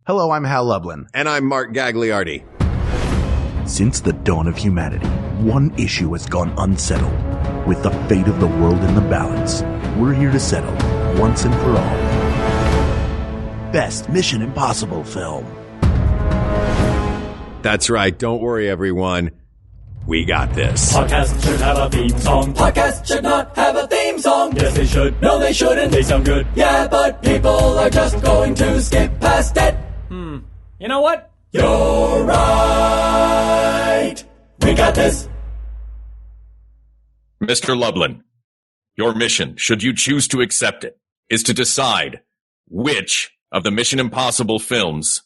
Hello, I'm Hal Lublin. And I'm Mark Gagliardi. Since the dawn of humanity, one issue has gone unsettled. With the fate of the world in the balance, we're here to settle, once and for all. Best Mission Impossible film. That's right. Don't worry, everyone. We got this. Podcast should have a theme song. Podcast should not have a theme song. Yes, they should. No, they shouldn't. They sound good. Yeah, but people are just going to skip past it. You know what? You're right. We got this. Mr. Lublin, your mission, should you choose to accept it, is to decide which of the Mission Impossible films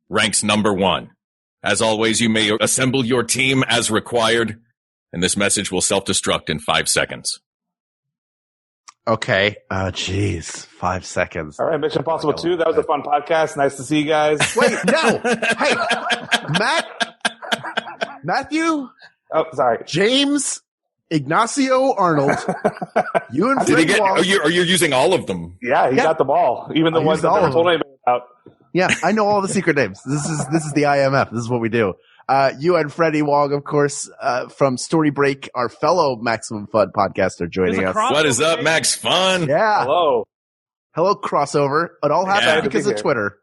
ranks number one. As always, you may assemble your team as required, and this message will self-destruct in 5 seconds. Okay. Oh, jeez. 5 seconds. All right, Mission Impossible 2. That was a fun podcast. Nice to see you guys. Wait, no. Hey, Matthew? Oh, sorry. James, Ignacio, Arnold. You and Did he Freddie get? Wong. Are you using all of them? Yeah, he got them all. Even the I ones used that all never of told them. anybody about. Yeah, I know all the secret names. This is the IMF. This is what we do. You and Freddie Wong, of course, from Story Break, our fellow Maximum Fun podcast, are joining us. What is up, Max Fun? Yeah. Hello. Hello, crossover. It all happened Yeah. because of Twitter.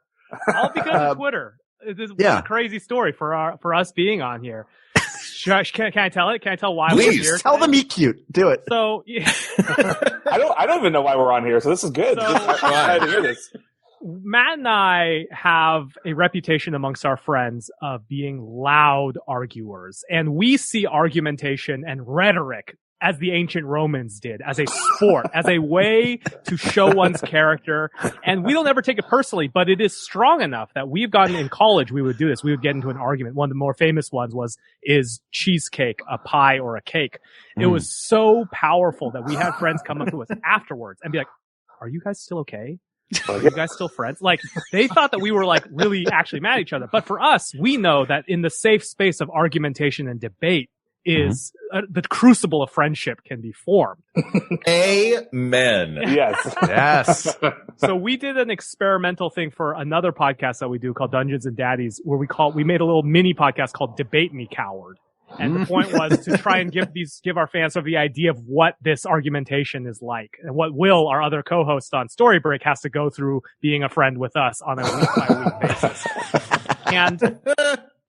All because of Twitter. This is a crazy story for us being on here. Can I tell it? Can I tell why we're Please. here? Tell them meet cute. Do it. So, yeah. I don't even know why we're on here, so this is good. So- I'm excited to hear this. Matt and I have a reputation amongst our friends of being loud arguers, and we see argumentation and rhetoric as the ancient Romans did, as a sport, as a way to show one's character. And we don't ever take it personally, but it is strong enough that we've gotten in college, we would do this. We would get into an argument. One of the more famous ones is cheesecake a pie or a cake? It was so powerful that we had friends come up to us afterwards and be like, are you guys still okay? Are you guys still friends? Like, they thought that we were like really actually mad at each other. But for us, we know that in the safe space of argumentation and debate is the crucible of friendship can be formed. Amen. Yes. Yes. So we did an experimental thing for another podcast that we do called Dungeons and Daddies, where we made a little mini podcast called Debate Me Coward. And the point was to try and give our fans sort of the idea of what this argumentation is like and what Will, our other co-host on Story Break, has to go through being a friend with us on a week by week basis. And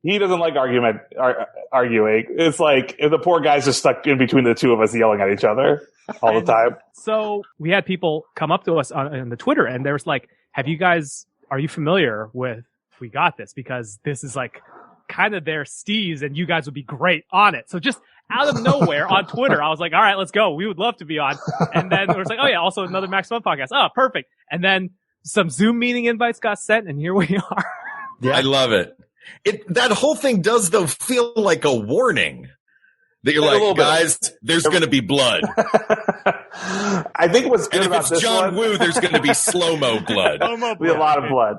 He doesn't like arguing. It's like the poor guy's just stuck in between the two of us yelling at each other all the time. So we had people come up to us on the Twitter and there was like, are you familiar with We Got This? Because this is like kind of their steez and you guys would be great on it. So just out of nowhere on Twitter, I was like, all right, let's go. We would love to be on. And then it was like, oh yeah, also another Max Fun podcast. Oh, perfect. And then some Zoom meeting invites got sent and here we are. Yeah. I love it. That whole thing does, though, feel like a warning that you're like, guys, there's going to be blood. I think what's good And if about it's this John one, Woo, there's going to be slow-mo blood. we have a lot of blood.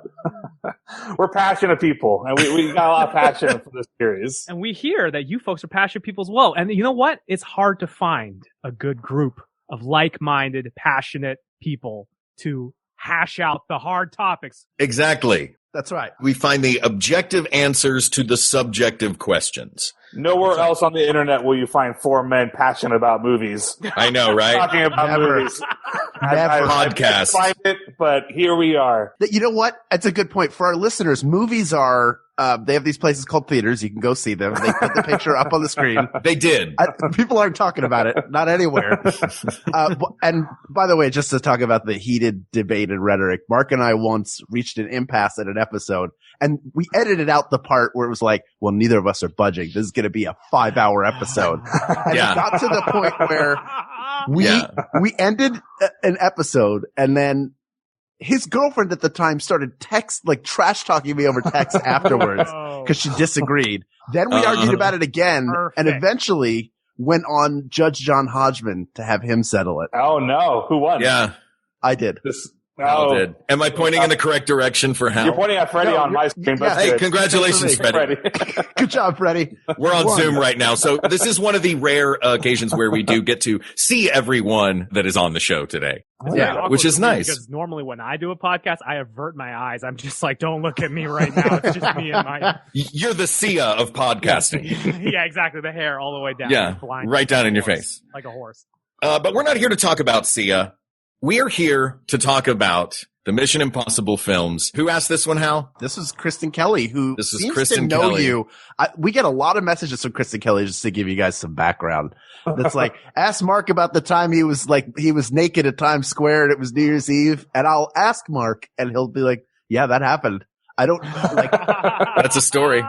We're passionate people, and we got a lot of passion for this series. And we hear that you folks are passionate people as well. And you know what? It's hard to find a good group of like-minded, passionate people to hash out the hard topics. Exactly. That's right. We find the objective answers to the subjective questions. Nowhere else on the internet will you find four men passionate about movies. I know, right? Talking about movies. Never. Podcast. I find it, but here we are. You know what? That's a good point. For our listeners, movies are, they have these places called theaters. You can go see them. They put the picture up on the screen. They did. People aren't talking about it. Not anywhere. And by the way, just to talk about the heated debate and rhetoric, Mark and I once reached an impasse at an episode and we edited out the part where it was like, well, neither of us are budging. This is going to be a 5-hour episode. And Yeah. it got to the point where we ended an episode and then his girlfriend at the time started trash talking me over text afterwards because she disagreed. Then we argued about it again and eventually went on Judge John Hodgman to have him settle it. Oh no, who won? Yeah. I did. Hal did. Am I pointing in the correct direction for Hal? You're pointing at Freddie on my screen. yeah. Hey, congratulations, Freddie. Good job, Freddie. We're on Zoom right now. So this is one of the rare occasions where we do get to see everyone that is on the show today. Yeah, which is nice. Because normally when I do a podcast, I avert my eyes. I'm just like, don't look at me right now. It's just me and my... You're the Sia of podcasting. Yeah, exactly. The hair all the way down. Yeah, right down in your face. Like a horse. But we're not here to talk about Sia. We are here to talk about the Mission Impossible films. Who asked this one, Hal? This is Kristen Kelly, who This is seems Kristen to know Kelly. you. We get a lot of messages from Kristen Kelly just to give you guys some background. That's like, ask Mark about the time he was naked at Times Square and it was New Year's Eve. And I'll ask Mark and he'll be like, yeah, that happened. I don't like, That's a story.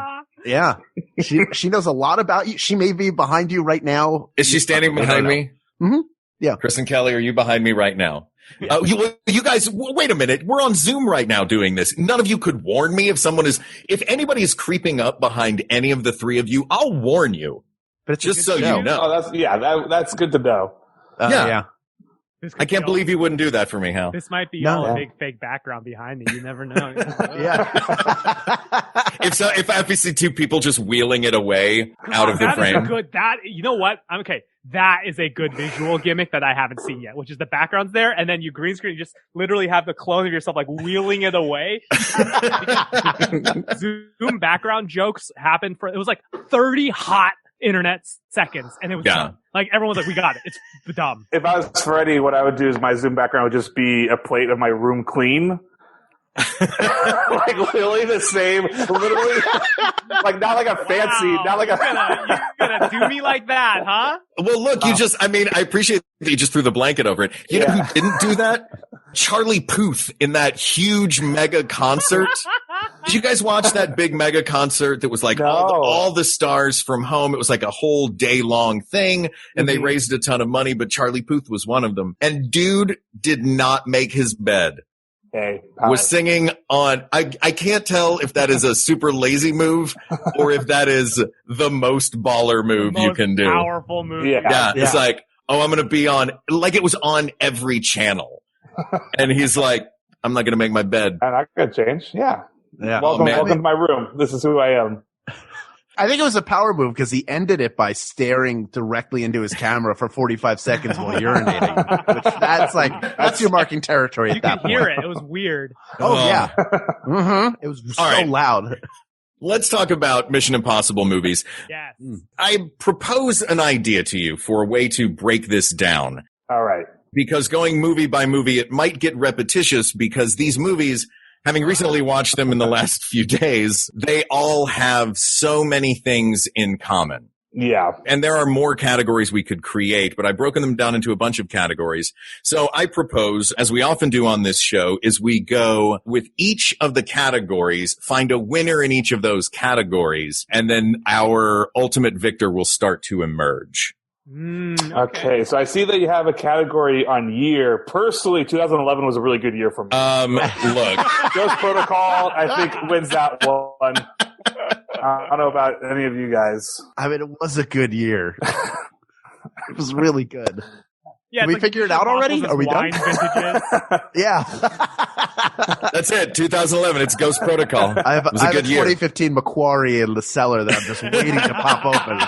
yeah. She knows a lot about you. She may be behind you right now. Is she standing behind me? Mhm. Yeah. Kristen Kelly, are you behind me right now? You guys, wait a minute. We're on Zoom right now doing this. None of you could warn me if anybody is creeping up behind any of the three of you, I'll warn you. But it's Just so you know. Oh, that's good to know. Yeah. This could I can't be all- believe you wouldn't do that for me, Hal. This might be No. all a big fake background behind me. You never know. Yeah. If I see two people just wheeling it away out of the That is a frame. good, you know what? Okay. That is a good visual gimmick that I haven't seen yet, which is the background's there, and then you green screen, you just literally have the clone of yourself like wheeling it away. Zoom background jokes happened it was like 30 hot internet seconds, and it was dumb. Like everyone's like, we got it. It's dumb. If I was Freddie, what I would do is my Zoom background would just be a plate of my room clean. Like literally the same, literally, like not like a fancy, Wow. not like You're gonna do me like that, huh? Well, look, I appreciate that you just threw the blanket over it. You know who didn't do that? Charlie Puth in that huge mega concert. Did you guys watch that big mega concert that was like all the stars from home? It was like a whole day long thing and they raised a ton of money, but Charlie Puth was one of them. And dude did not make his bed. Was singing on, I can't tell if that is a super lazy move or if that is the most baller move you can do. Powerful move. Yeah. It's like, oh, I'm going to be on, like it was on every channel. And he's like, I'm not going to make my bed. And I could change. Yeah. Yeah. Welcome to my room. This is who I am. I think it was a power move because he ended it by staring directly into his camera for 45 seconds while urinating. Which that's your marking territory at that You could point. hear it. It was weird. Oh, yeah. Mm-hmm. It was so loud. Let's talk about Mission Impossible movies. Yes. I propose an idea to you for a way to break this down. All right. Because going movie by movie, it might get repetitious because these movies, having recently watched them in the last few days, they all have so many things in common. Yeah. And there are more categories we could create, but I've broken them down into a bunch of categories. So I propose, as we often do on this show, is we go with each of the categories, find a winner in each of those categories, and then our ultimate victor will start to emerge. Okay, so I see that you have a category on year. Personally, 2011 was a really good year for me. Look. Ghost Protocol, I think, wins that one. I don't know about any of you guys. I mean, it was a good year. It was really good. Yeah, Did we figure it out already? Are we done? Yeah. That's it. 2011. It's Ghost Protocol. I have It was a good a year. 2015 Macquarie in the cellar that I'm just waiting to pop open.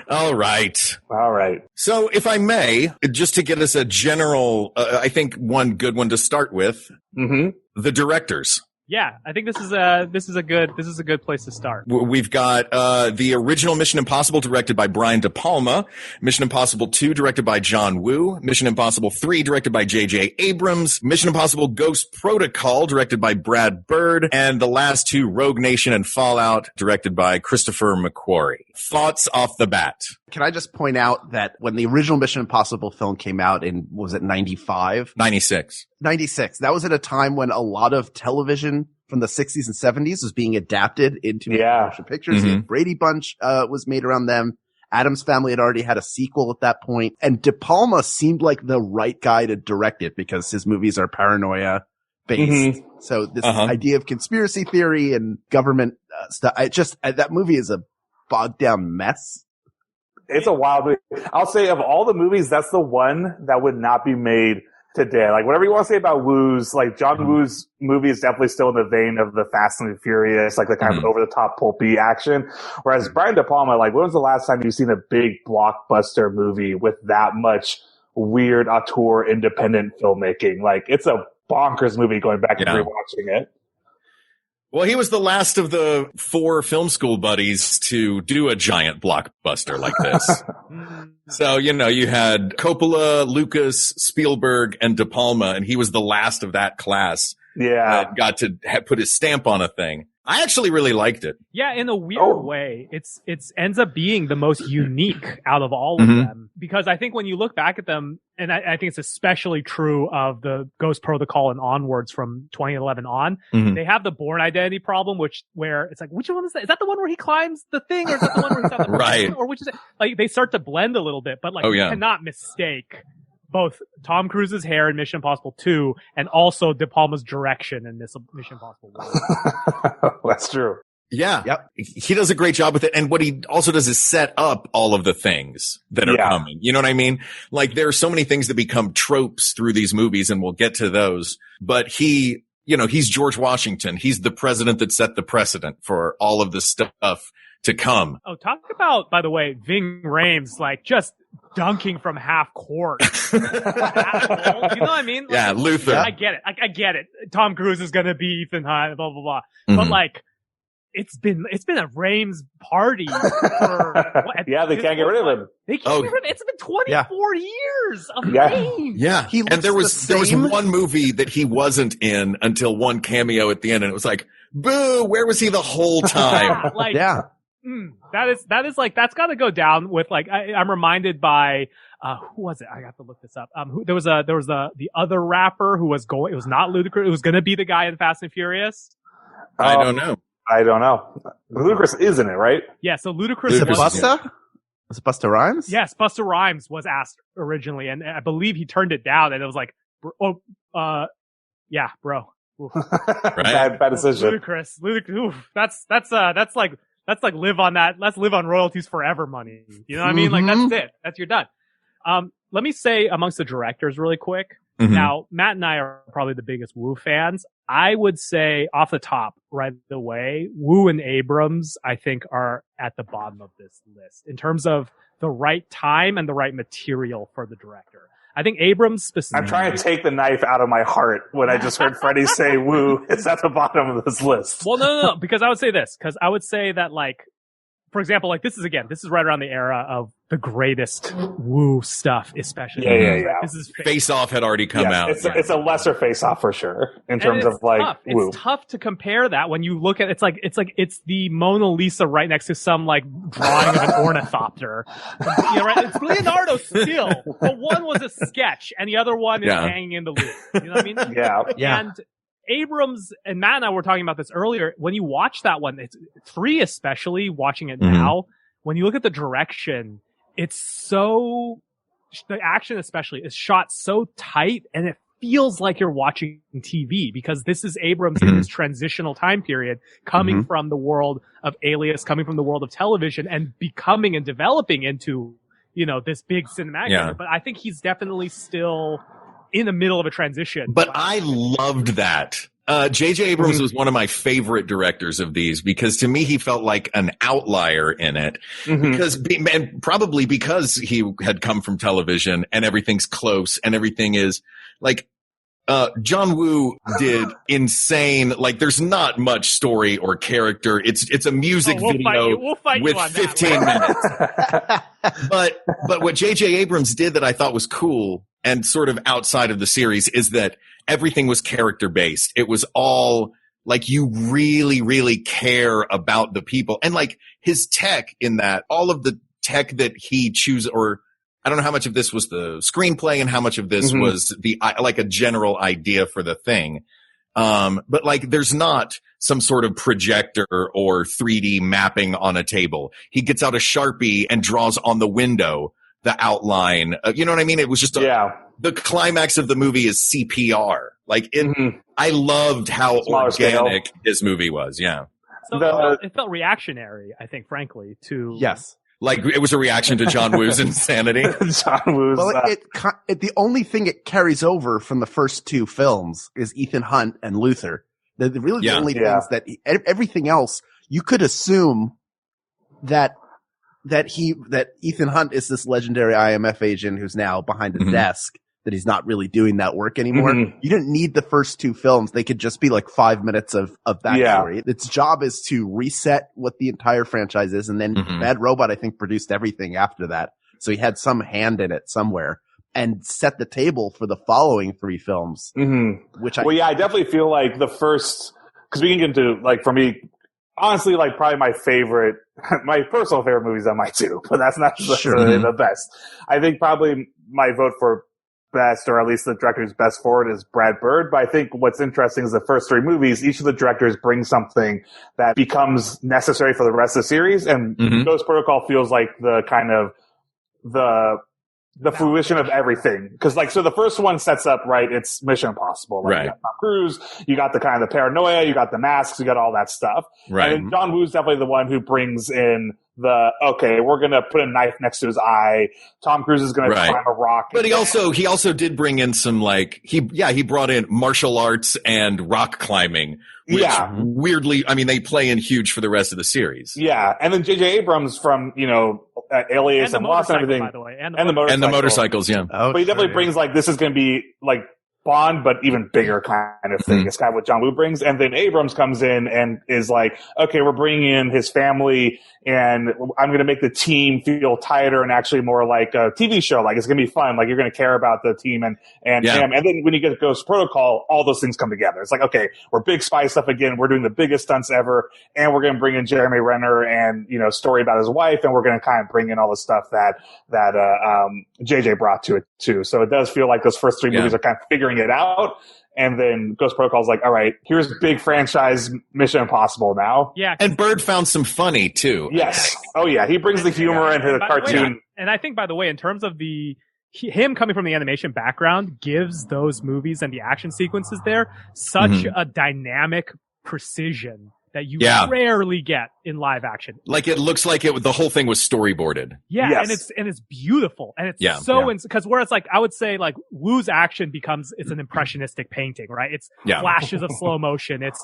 All right. All right. So if I may, just to get us a general, I think one good one to start with, the directors. Yeah, I think this is a good place to start. We've got the original Mission Impossible directed by Brian De Palma, Mission Impossible 2 directed by John Woo, Mission Impossible 3 directed by J.J. Abrams, Mission Impossible Ghost Protocol directed by Brad Bird, and the last two, Rogue Nation and Fallout, directed by Christopher McQuarrie. Thoughts off the bat? Can I just point out that when the original Mission Impossible film came out in, was it 95? 96. 96. That was at a time when a lot of television from the 60s and 70s was being adapted into motion pictures. The Brady Bunch was made around them. Addams Family had already had a sequel at that point. And De Palma seemed like the right guy to direct it because his movies are paranoia based. So this idea of conspiracy theory and government stuff, that movie is a bogged down mess. It's a wild movie. I'll say of all the movies, that's the one that would not be made today. Like, whatever you want to say about Woo's, like, John Woo's movie is definitely still in the vein of the Fast and the Furious, like the kind of over-the-top pulpy action. Whereas Brian De Palma, like, when was the last time you've seen a big blockbuster movie with that much weird auteur independent filmmaking? Like, it's a bonkers movie going back and rewatching it. Well, he was the last of the 4 film school buddies to do a giant blockbuster like this. So, you know, you had Coppola, Lucas, Spielberg, and De Palma, and he was the last of that class. Yeah. That got to put his stamp on a thing. I actually really liked it. Yeah, in a weird way, it's ends up being the most unique out of all of them, because I think when you look back at them, and I think it's especially true of the Ghost Protocol and onwards from 2011 on, they have the Bourne Identity problem, where it's like, which one is that? Is that the one where he climbs the thing, or is that the one where he's on the right? Or which is it? Like, they start to blend a little bit, but like, you cannot mistake both Tom Cruise's hair in Mission Impossible 2 and also De Palma's direction in Mission Impossible 1. That's true. Yeah. Yep. He does a great job with it. And what he also does is set up all of the things that are coming. You know what I mean? Like, there are so many things that become tropes through these movies, and we'll get to those. But he, you know, he's George Washington. He's the president that set the precedent for all of this stuff to come. Oh, talk about, by the way, Ving Rhames, like, just dunking from half court. You know what I mean? Like, yeah, Luther. I get it. I get it. Tom Cruise is gonna be Ethan Hunt, blah, blah, blah. But like, it's been a Rhames party for they can't get rid of him. They can't get rid of him. It's been 24 years of Rhames. Yeah. And there was one movie that he wasn't in until one cameo at the end, and it was like, boo, where was he the whole time? That is like, that's got to go down with, like, I'm reminded by who was it? I have to look this up. There was the other rapper who was going. It was not Ludacris. It was going to be the guy in Fast and Furious. I don't know. Ludacris is in it, right? Yeah. So Ludacris is it Busta? Was it Busta Rhymes? Yes, Busta Rhymes was asked originally, and I believe he turned it down, and it was like, yeah, bro. Right? Bad decision. Ludacris. Oof, that's like live on that. Let's live on royalties forever money. You know what I mean? Like, that's it. You're done. Let me say amongst the directors really quick. Now, Matt and I are probably the biggest Woo fans. I would say off the top right away, Woo and Abrams, I think, are at the bottom of this list in terms of the right time and the right material for the director. I think Abrams specifically. I'm trying to take the knife out of my heart when I just heard Freddie say Woo is at the bottom of this list. Well, no, because I would say this, because I would say that, like, for example, like, this is right around the era of the greatest Woo stuff, especially. Yeah. This is Face Off had already come out. It's a lesser Face Off for sure in terms of, like, tough. Woo. It's tough to compare that when you look at it's the Mona Lisa right next to some, like, drawing of an ornithopter. You know, right? It's Leonardo still, but one was a sketch and the other one is hanging in the loop. You know what I mean? Yeah. And Abrams and Matt and I were talking about this earlier. When you watch that one, it's 3 especially, watching it now, when you look at the direction, it's so, the action especially is shot so tight, and it feels like you're watching TV, because this is Abrams in this transitional time period, coming from the world of Alias, coming from the world of television, and becoming and developing into, you know, this big cinematic. But I think he's definitely still in the middle of a transition. But I loved that. J.J. Abrams was one of my favorite directors of these, because to me, he felt like an outlier in it, and probably because he had come from television and everything's close and everything is like, John Woo did insane, like, there's not much story or character. It's a music video with 15 minutes. But what J.J. Abrams did that I thought was cool and sort of outside of the series is that everything was character based. It was all like, you really, really care about the people, and like his tech in that, all of the tech that he chooses, or I don't know how much of this was the screenplay and how much of this was the, like, a general idea for the thing. But like, there's not some sort of projector or 3D mapping on a table. He gets out a Sharpie and draws on the window the outline. You know what I mean? It was just the climax of the movie is CPR. Like, I loved how organic his movie was. Yeah. So it felt reactionary, I think, frankly, to Like it was a reaction to John Woo's insanity. John Woo's. Well, the only thing it carries over from the first two films is Ethan Hunt and Luther. They're really the only things that everything else you could assume that Ethan Hunt is this legendary IMF agent who's now behind a desk, that he's not really doing that work anymore. You didn't need the first two films. They could just be like 5 minutes of backstory. Its job is to reset what the entire franchise is. And then Bad Robot, I think, produced everything after that. So he had some hand in it somewhere and set the table for the following three films. I definitely feel like the first, cause we can get into, like, for me, honestly, like probably my personal favorite movies on my two, but that's not necessarily the best. I think probably my vote for best, or at least the director's best for it, is Brad Bird. But I think what's interesting is the first three movies, each of the directors brings something that becomes necessary for the rest of the series. And Ghost Protocol feels like the kind of the fruition of everything. Cause like, so the first one sets up, right, it's Mission Impossible. Like, you got Tom Cruise, you got the kind of the paranoia, you got the masks, you got all that stuff. Right. And John Woo's definitely the one who brings in we're gonna put a knife next to his eye. Tom Cruise is gonna climb a rock. But he also did bring in some, like, he brought in martial arts and rock climbing, which weirdly, I mean, they play in huge for the rest of the series. Yeah. And then J.J. Abrams from, Alias and Lost and everything. By the way. And the motorcycles, yeah. Oh, but he definitely brings, like, this is gonna be, like, Bond, but even bigger kind of thing. It's kind of what John Woo brings. And then Abrams comes in and is like, okay, we're bringing in his family and I'm going to make the team feel tighter and actually more like a TV show. Like, it's going to be fun. Like, you're going to care about the team and him. And then when you get to Ghost Protocol, all those things come together. It's like, okay, we're big spy stuff again. We're doing the biggest stunts ever. And we're going to bring in Jeremy Renner and, story about his wife. And we're going to kind of bring in all the stuff that JJ brought to it too. So it does feel like those first three movies are kind of figuring it out. And then Ghost Protocol is like, all right, here's big franchise Mission Impossible now. Yeah. And Bird found some funny too. Yes. Oh yeah. He brings the humor into the cartoon. And I think, by the way, in terms of him coming from the animation background gives those movies and the action sequences there such a dynamic precision that you rarely get in live action. Like, it looks like the whole thing was storyboarded. Yeah, yes. and it's beautiful, and it's because whereas, like, I would say, like, Woo's action it's an impressionistic painting, right? It's flashes of slow motion, it's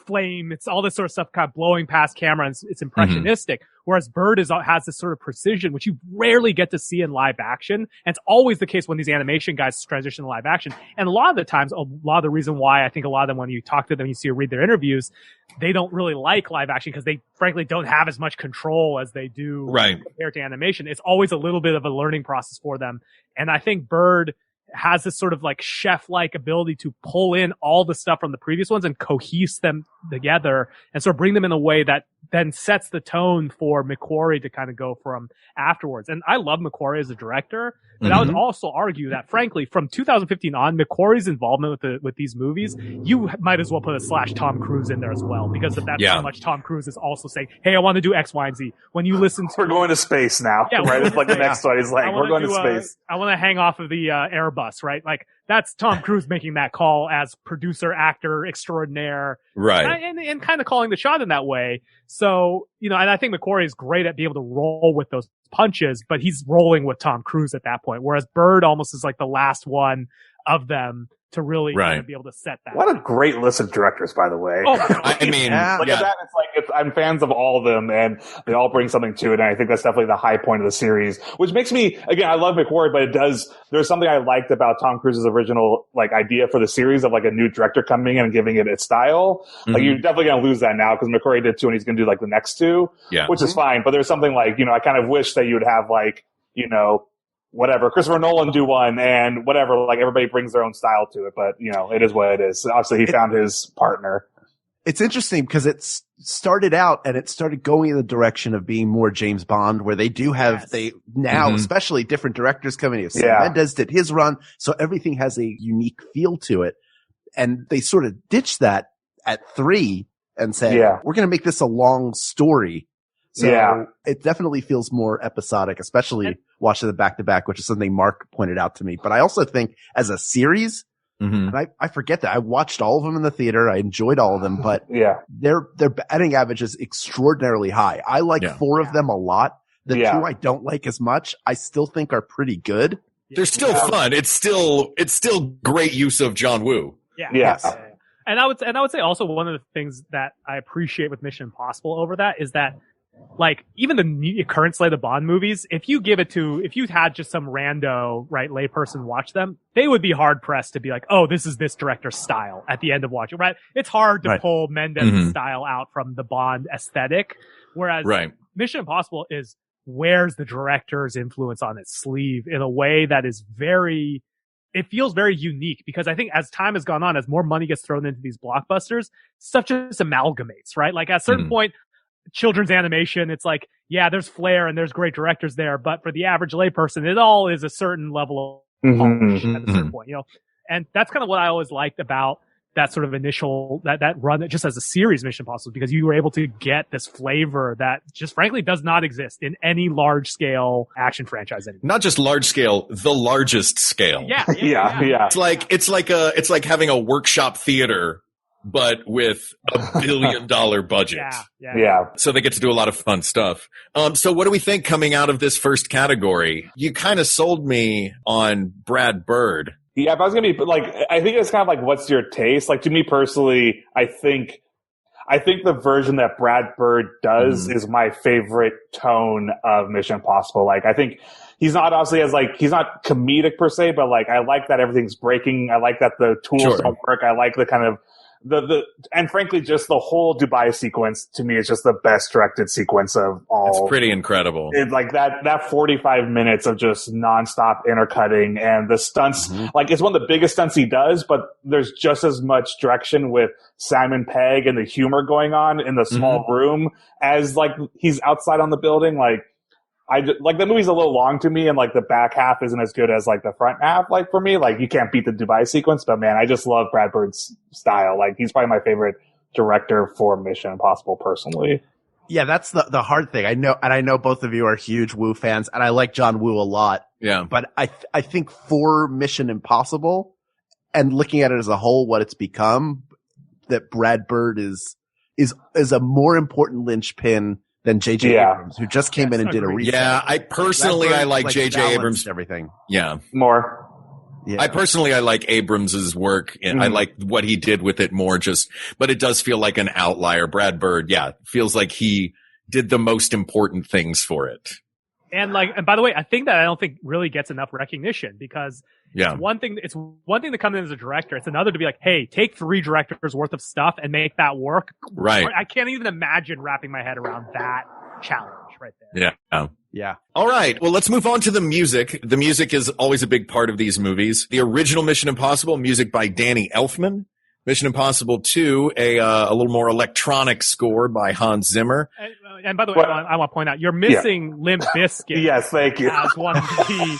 flame, it's all this sort of stuff kind of blowing past camera, and it's impressionistic. Whereas Bird has this sort of precision, which you rarely get to see in live action. And it's always the case when these animation guys transition to live action. And a lot of the times, a lot of the reason why I think a lot of them, when you talk to them, you see or read their interviews, they don't really like live action because they frankly don't have as much control as they do compared to animation. It's always a little bit of a learning process for them. And I think Bird has this sort of like chef-like ability to pull in all the stuff from the previous ones and cohese them together and sort of bring them in a way that then sets the tone for McQuarrie to kind of go from afterwards. And I love McQuarrie as a director, but I would also argue that, frankly, from 2015 on, McQuarrie's involvement with these movies, you might as well put a / Tom Cruise in there as well, because of that's how much Tom Cruise is also saying, hey, I want to do X, Y, and Z. When you listen to... We're going to space now, right? It's like the next one. He's like, we're going to space. I want to hang off of the Airbus, right? Like, that's Tom Cruise making that call as producer, actor extraordinaire. Right. And kind of calling the shot in that way. So, and I think McQuarrie is great at being able to roll with those punches, but he's rolling with Tom Cruise at that point. Whereas Bird almost is like the last one of them to really kind of be able to set that. What a great list of directors, by the way. Oh, I mean, at that, it's like, I'm fans of all of them, and they all bring something to it. And I think that's definitely the high point of the series, which makes me, again, I love McQuarrie, but there's something I liked about Tom Cruise's original, like, idea for the series of, like, a new director coming in and giving it its style. Like, you're definitely going to lose that now because McQuarrie did 2 and he's going to do, like, the next 2, which is fine. But there's something like, I kind of wish that you would have, like, whatever, Christopher Nolan do one and whatever, like, everybody brings their own style to it, but it is what it is. Obviously he found his partner. It's interesting because it started out and it started going in the direction of being more James Bond, where they do have, especially different directors coming in. Sam Mendes did his run. So everything has a unique feel to it. And they sort of ditched that at 3 and said, we're going to make this a long story. So it definitely feels more episodic, especially watching the back-to-back, which is something Mark pointed out to me. But I also think as a series, and I forget that I watched all of them in the theater. I enjoyed all of them, but their batting average is extraordinarily high. I like 4 of them a lot. the two I don't like as much, I still think are pretty good. They're still fun. It's still great use of John Woo. Yeah. Yes. And I would say also one of the things that I appreciate with Mission Impossible over that is that, like, even the current slate of Bond movies, if you had just some rando, right, layperson watch them, they would be hard pressed to be like, oh, this is this director's style at the end of watching, right? It's hard to pull Mendes style out from the Bond aesthetic. Whereas Mission Impossible wears the director's influence on its sleeve in a way that is it feels very unique, because I think as time has gone on, as more money gets thrown into these blockbusters, stuff just amalgamates, right? Like at a certain point, children's animation, it's like, yeah, there's flair and there's great directors there, but for the average layperson, it all is a certain level of polish at a certain point, and that's kind of what I always liked about that sort of initial, that run, just as a series, Mission Impossible, because you were able to get this flavor that just frankly does not exist in any large scale action franchise anymore. Not just large scale, the largest scale. Yeah. It's like having a workshop theater, but with $1 billion budget. Yeah. So they get to do a lot of fun stuff. So what do we think coming out of this first category? You kind of sold me on Brad Bird. Yeah, if I was going to be like, I think it's kind of like, what's your taste? Like, to me personally, I think the version that Brad Bird does is my favorite tone of Mission Impossible. Like, I think he's not he's not comedic per se, but like, I like that everything's breaking. I like that the tools don't work. I like the kind of, and frankly, just the whole Dubai sequence to me is just the best directed sequence of all. It's pretty incredible. It's like that 45 minutes of just nonstop intercutting, and the stunts, like, it's one of the biggest stunts he does, but there's just as much direction with Simon Pegg and the humor going on in the small room as like he's outside on the building. Like, the movie's a little long to me, and like the back half isn't as good as like the front half. Like, for me, like, you can't beat the Dubai sequence, but man, I just love Brad Bird's style. Like, he's probably my favorite director for Mission Impossible personally. Yeah, that's the hard thing. I know both of you are huge Woo fans, and I like John Woo a lot. Yeah. But I think for Mission Impossible, and looking at it as a whole, what it's become, that Brad Bird is a more important linchpin than J.J. Abrams, who just came in and did a reset. Yeah, I like J.J. Abrams. Everything. Yeah. More. Yeah. I like Abrams's work, and I like what he did with it more, but it does feel like an outlier. Brad Bird, feels like he did the most important things for it. And by the way, I don't think really gets enough recognition, because it's one thing to come in as a director. It's another to be like, hey, take 3 directors worth of stuff and make that work. Right. I can't even imagine wrapping my head around that challenge right there. Yeah. Yeah. All right. Well, let's move on to the music. The music is always a big part of these movies. The original Mission Impossible, music by Danny Elfman. Mission Impossible 2, a little more electronic score by Hans Zimmer. And by the way, I want to point out, you're missing Limp Bizkit. Yes, thank you. As one of the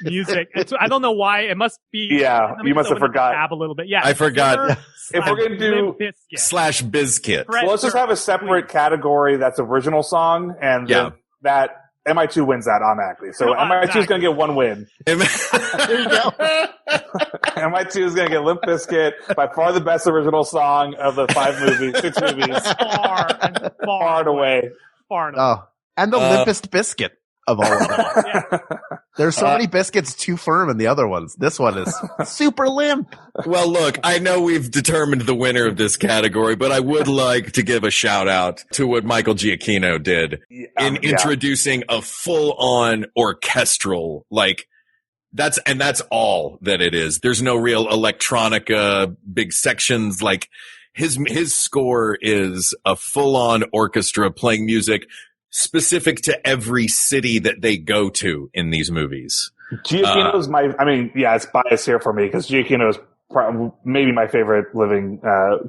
music. I don't know why. It must be. Yeah, you must have forgot. A little bit. Yeah, I forgot. If we're going to do /Bizkit. Well, let's just have a separate category that's original song, and that MI2 wins that automatically. So MI2 is going to get 1 win. There you go. MI2 is going to get Limp Bizkit, by far the best original song of the 6 movies. Far and away. Oh, and the limpest biscuit of all of them. There's so many biscuits too firm in the other ones. This one is super limp. Well, look, I know we've determined the winner of this category, but I would like to give a shout out to what Michael Giacchino did in introducing a full-on orchestral, that's all that it is. There's no real electronica, big sections. Like, his score is a full-on orchestra playing music specific to every city that they go to in these movies. Giacchino's it's bias here for me, because Giacchino is maybe my favorite living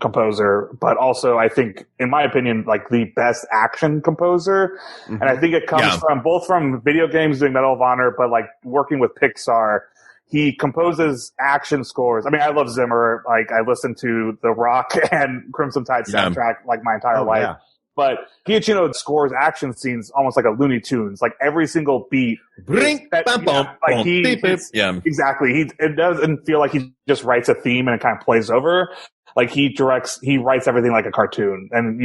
composer, but also I think, in my opinion, like the best action composer. And I think it comes from both from video games, doing Medal of Honor, but like working with Pixar. He composes action scores. I mean, I love Zimmer. Like, I listen to The Rock and Crimson Tide soundtrack like my entire life. Yeah. But Giacchino scores action scenes almost like a Looney Tunes. Like, every single beat. Exactly. It doesn't feel like he just writes a theme and it kind of plays over. like he writes everything like a cartoon, and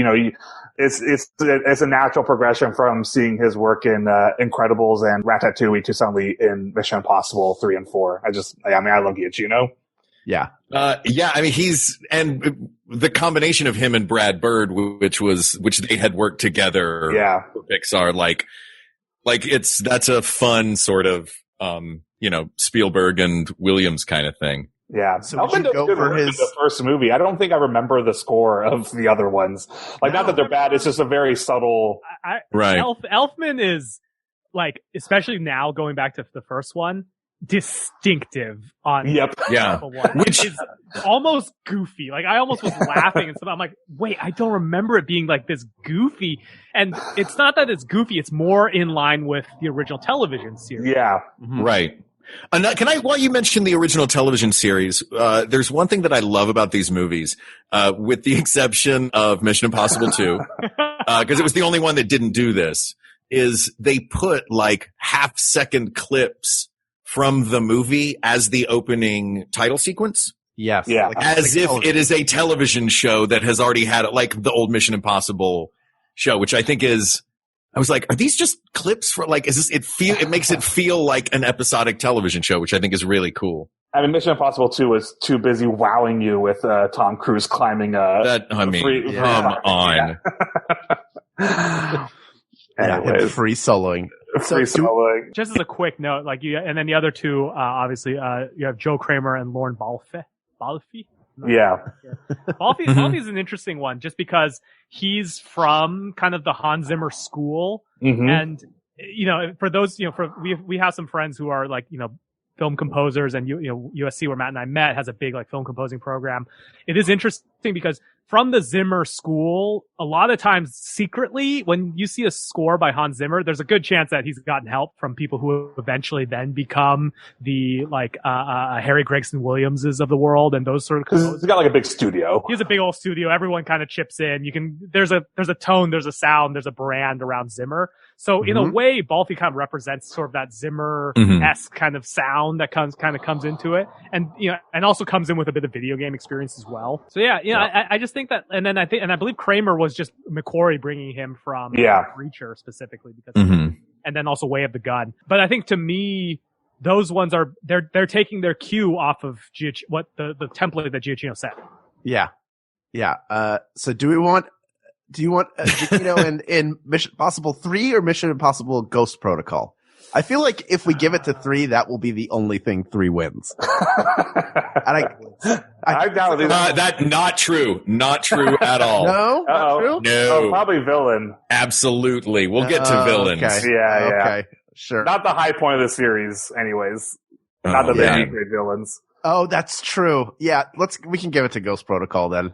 it's a natural progression from seeing his work in Incredibles and Ratatouille to suddenly in Mission Impossible 3 and 4. I love Giacchino. Yeah. I mean, and the combination of him and Brad Bird, which they had worked together for Pixar, like that's a fun sort of, Spielberg and Williams kind of thing. Yeah. So Elfman does good work in the first movie. I don't think I remember the score of the other ones. Like, not that they're bad. It's just a very subtle. Right. Elfman is, like, especially now going back to the first one, distinctive on one, which is almost goofy. Like, I almost was laughing and stuff. I'm like, wait, I don't remember it being like this goofy. And it's not that it's goofy, it's more in line with the original television series. Yeah. Mm-hmm. Right. While you mentioned the original television series, there's one thing that I love about these movies, with the exception of Mission Impossible 2, because it was the only one that didn't do this, is they put like half-second clips from the movie as the opening title sequence. Yes. Yeah. Like, as if it is a television show that has already had, like, the old Mission Impossible show, which I think is, I was like, are these just clips for, like, it makes it feel like an episodic television show, which I think is really cool. I mean, Mission Impossible 2 was too busy wowing you with Tom Cruise climbing come on. Anyways. Free soloing. Just as a quick note, like and then the other two, obviously, you have Joe Kramer and Lauren Balfe. Yeah. Balfe is an interesting one, just because he's from kind of the Hans Zimmer school, and for those, we have some friends who are like, film composers, and USC, where Matt and I met, has a big like film composing program. It is interesting because from the Zimmer school, a lot of times secretly, when you see a score by Hans Zimmer, there's a good chance that he's gotten help from people who eventually then become the like Harry Gregson Williamses of the world and those sort of composers. He's got like a big studio. He has a big old studio. Everyone kind of chips in. There's a tone, there's a sound, there's a brand around Zimmer. So in a way, Balfe kind of represents sort of that Zimmer-esque kind of sound that comes into it, and and also comes in with a bit of video game experience as well. So I just think that, and I believe Kramer was just McQuarrie bringing him from Reacher specifically because, and then also Way of the Gun. But I think to me, those ones they're taking their cue off of what the template that Giacchino set. Yeah. So do you want Giacchino in Mission Impossible 3 or Mission Impossible Ghost Protocol? I feel like if we give it to 3, that will be the only thing 3 wins. And I doubt that. Not true. Not true at all. No? Not true? No. Probably villain. Absolutely. We'll get to villains. Okay. Yeah. Okay. Sure. Not the high point of the series, anyways. Not that they need great villains. Oh, that's true. Yeah. We can give it to Ghost Protocol then.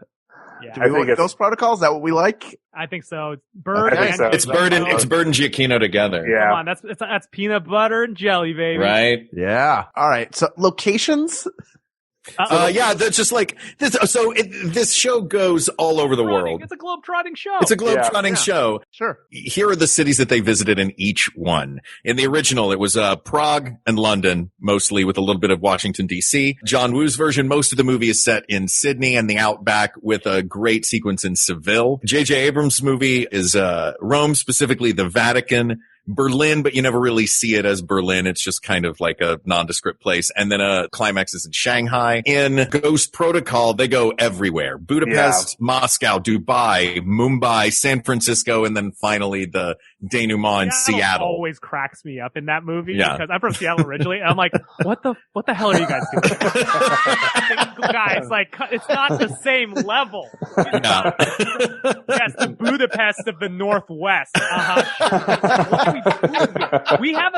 Yeah. Do we want Ghost Protocol? Is that what we like? I think so. Bird. It's Bird and Giacchino together. Yeah. Come on, that's peanut butter and jelly, baby. Right? Yeah. All right. So locations? That's just like this. So this show goes all over the world. It's a globe-trotting show. It's a globe-trotting show. Sure. Here are the cities that they visited in each one. In the original, it was Prague and London, mostly, with a little bit of Washington, D.C. John Woo's version, most of the movie is set in Sydney and the Outback, with a great sequence in Seville. J.J. Abrams' movie is Rome, specifically the Vatican, Berlin, but you never really see it as Berlin. It's just kind of like a nondescript place. And then climax is in Shanghai. In Ghost Protocol, they go everywhere. Budapest, Moscow, Dubai, Mumbai, San Francisco, and then finally the denouement in Seattle. Always cracks me up in that movie because I'm from Seattle originally, and I'm like, what the hell are you guys doing? Guys, like, it's not the same level. Yes, the Budapest of the Northwest. What are we doing? We have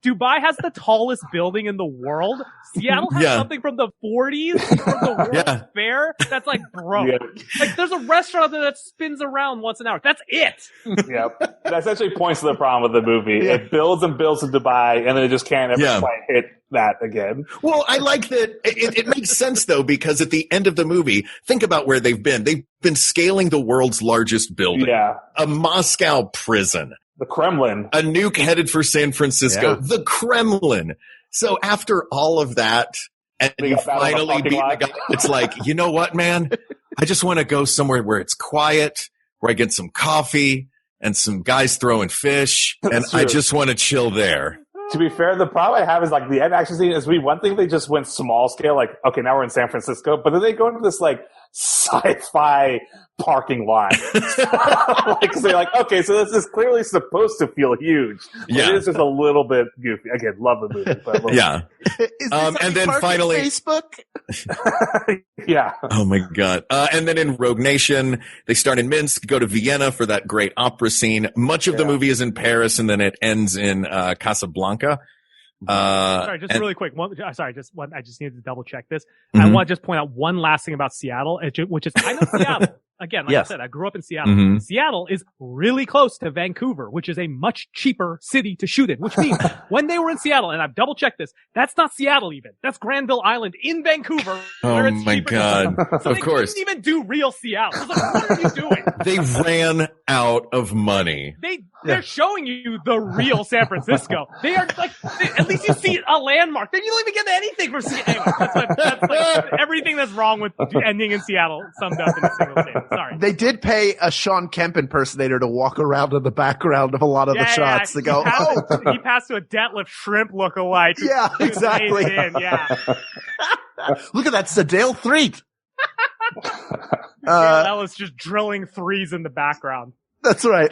Dubai has the tallest building in the world. Seattle has something from the 40s from the World's Fair. That's like, bro. Yeah. Like, there's a restaurant there that spins around once an hour. That's it. Yep. That essentially points to the problem with the movie. Yeah. It builds and builds to Dubai, and then it just can't ever quite hit that again. Well, I like that. It makes sense, though, because at the end of the movie, think about where they've been. They've been scaling the world's largest building. Yeah. A Moscow prison. The Kremlin. A nuke headed for San Francisco. Yeah. The Kremlin. So after all of that, and They you got battled on finally the beat parking the lot. guy. It's like, you know what, man? I just want to go somewhere where it's quiet, where I get some coffee and some guys throwing fish, and That's I true. just want to chill there. To be fair, the problem I have is like the end action scene is one thing they just went small scale, like, okay, now we're in San Francisco, but then they go into this like sci-fi parking lot. Like, so they're like, okay, so this is clearly supposed to feel huge. But Yeah. it is just a little bit goofy. Again, love the movie, but a little Yeah. Is this and how you then market finally- Facebook? yeah. Oh my God. And then in Rogue Nation, they start in Minsk, go to Vienna for that great opera scene. Much of the Yeah. movie is in Paris, and then it ends in Casablanca. Sorry, just and- really quick. I just needed to double check this. Mhm. I want to just point out one last thing about Seattle, which is I know Seattle. Again, like Yes. I said, I grew up in Seattle. Mhm. Seattle is really close to Vancouver, which is a much cheaper city to shoot in, which means when they were in Seattle, and I've double checked this, that's not Seattle even. That's Granville Island in Vancouver. where Oh it's my cheaper to God. shoot. So Of they course. couldn't even do real Seattle. I was like, what are you doing? They ran out of money. They're showing you the real San Francisco. They are like, at least you see a landmark. Then you don't even get anything from Seattle. Anyway, that's like everything that's wrong with ending in Seattle summed up in a single statement. Sorry. They did pay a Sean Kemp impersonator to walk around in the background of a lot of the shots to go, He passed to a Detlef Shrimp lookalike. who- Yeah, who exactly. lays in, yeah. look at that Sedale Threat. That was just drilling threes in the background. That's right.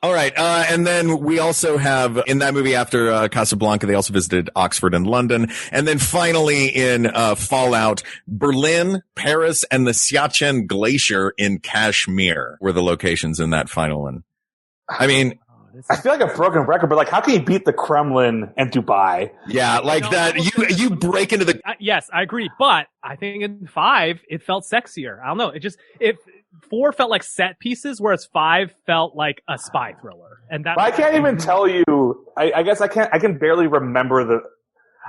All right. And then we also have in that movie after Casablanca, they also visited Oxford and London. And then finally in Fallout, Berlin, Paris, and the Siachen Glacier in Kashmir were the locations in that final one. I mean, I feel like a broken record, but like, how can you beat the Kremlin and Dubai? yeah, like No, that. You break into the. Yes, I agree. But I think in 5, it felt sexier. I don't know. 4 felt like set pieces, whereas 5 felt like a spy thriller. And that But I can't even tell you. I guess I can barely remember the.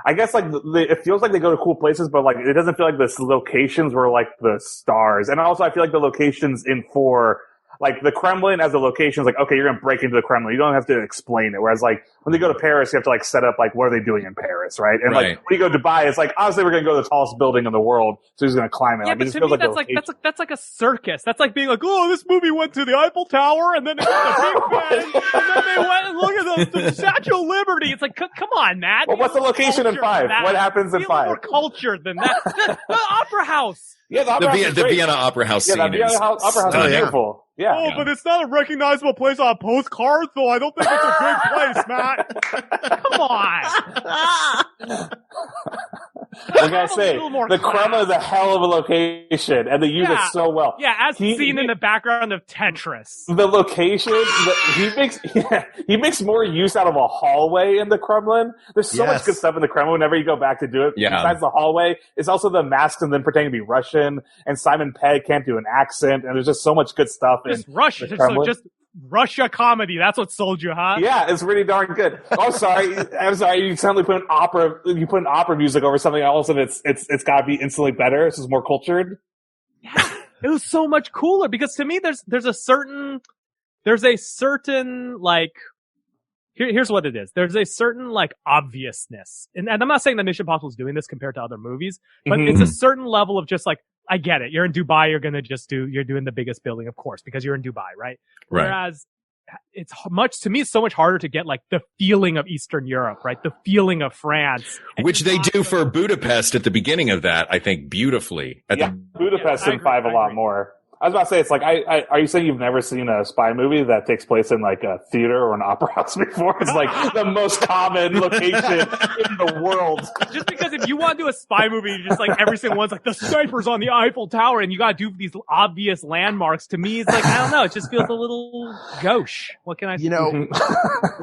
I guess like it feels like they go to cool places, but like it doesn't feel like the locations were like the stars. And also, I feel like the locations in 4. Like the Kremlin as a location is like, okay, you're going to break into the Kremlin. You don't have to explain it. Whereas like when they go to Paris, you have to like set up like, what are they doing in Paris, right? And Right. like when you go to Dubai, it's like, obviously we're going to go to the tallest building in the world, so he's going to climb it. Yeah, Like, it but just to feels me, like that's like a circus. That's like being like, oh, this movie went to the Eiffel Tower, and then it went to Big Ben, and then they went and look at the Statue of Liberty. It's like, come on, Matt. Well, Be what's a the little location in cultured 5? than that. What happens in Be a little 5? more cultured than that. The Opera House. Yeah, the Opera House is The great. Vienna Opera House Yeah, scene the Vienna is Opera House is stunning. beautiful. Yeah. Oh, but it's not a recognizable place on a postcard, so I don't think it's a good place, Matt. Come on. Like I Have a say, little more the class. Kremlin is a hell of a location, and they use Yeah. it so well. Yeah, as seen in the background of Tetris. The location, he makes more use out of a hallway in the Kremlin. There's so Yes. much good stuff in the Kremlin whenever you go back to do it. Yeah. Besides the hallway, it's also the masks and then pretending to be Russian, and Simon Pegg can't do an accent, and there's just so much good stuff in Just Russia. the Kremlin. Just Russia comedy. That's what sold you, huh? Yeah, it's really darn good. Oh, sorry. I'm sorry. You suddenly put an opera music over something else, and it's got to be instantly better. It's just more cultured. Yeah. It was so much cooler because to me, there's a certain like, here's what it is. There's a certain like obviousness. And I'm not saying that Mission Impossible is doing this compared to other movies, but Mhm. it's a certain level of just like, I get it. You're in Dubai. You're doing the biggest building, of course, because you're in Dubai, right? Right. Whereas it's so much harder to get like the feeling of Eastern Europe, right? The feeling of France. Which they do for Budapest at the beginning of that, I think, beautifully. Yeah, Budapest I in agree, 5 a I lot agree. more. I was about to say, it's like, are you saying you've never seen a spy movie that takes place in like a theater or an opera house before? It's like the most common location in the world. Just because if you want to do a spy movie, you just like every single one's like the snipers on the Eiffel Tower and you gotta do these obvious landmarks. To me, it's like, I don't know, it just feels a little gauche. What can I say? You know,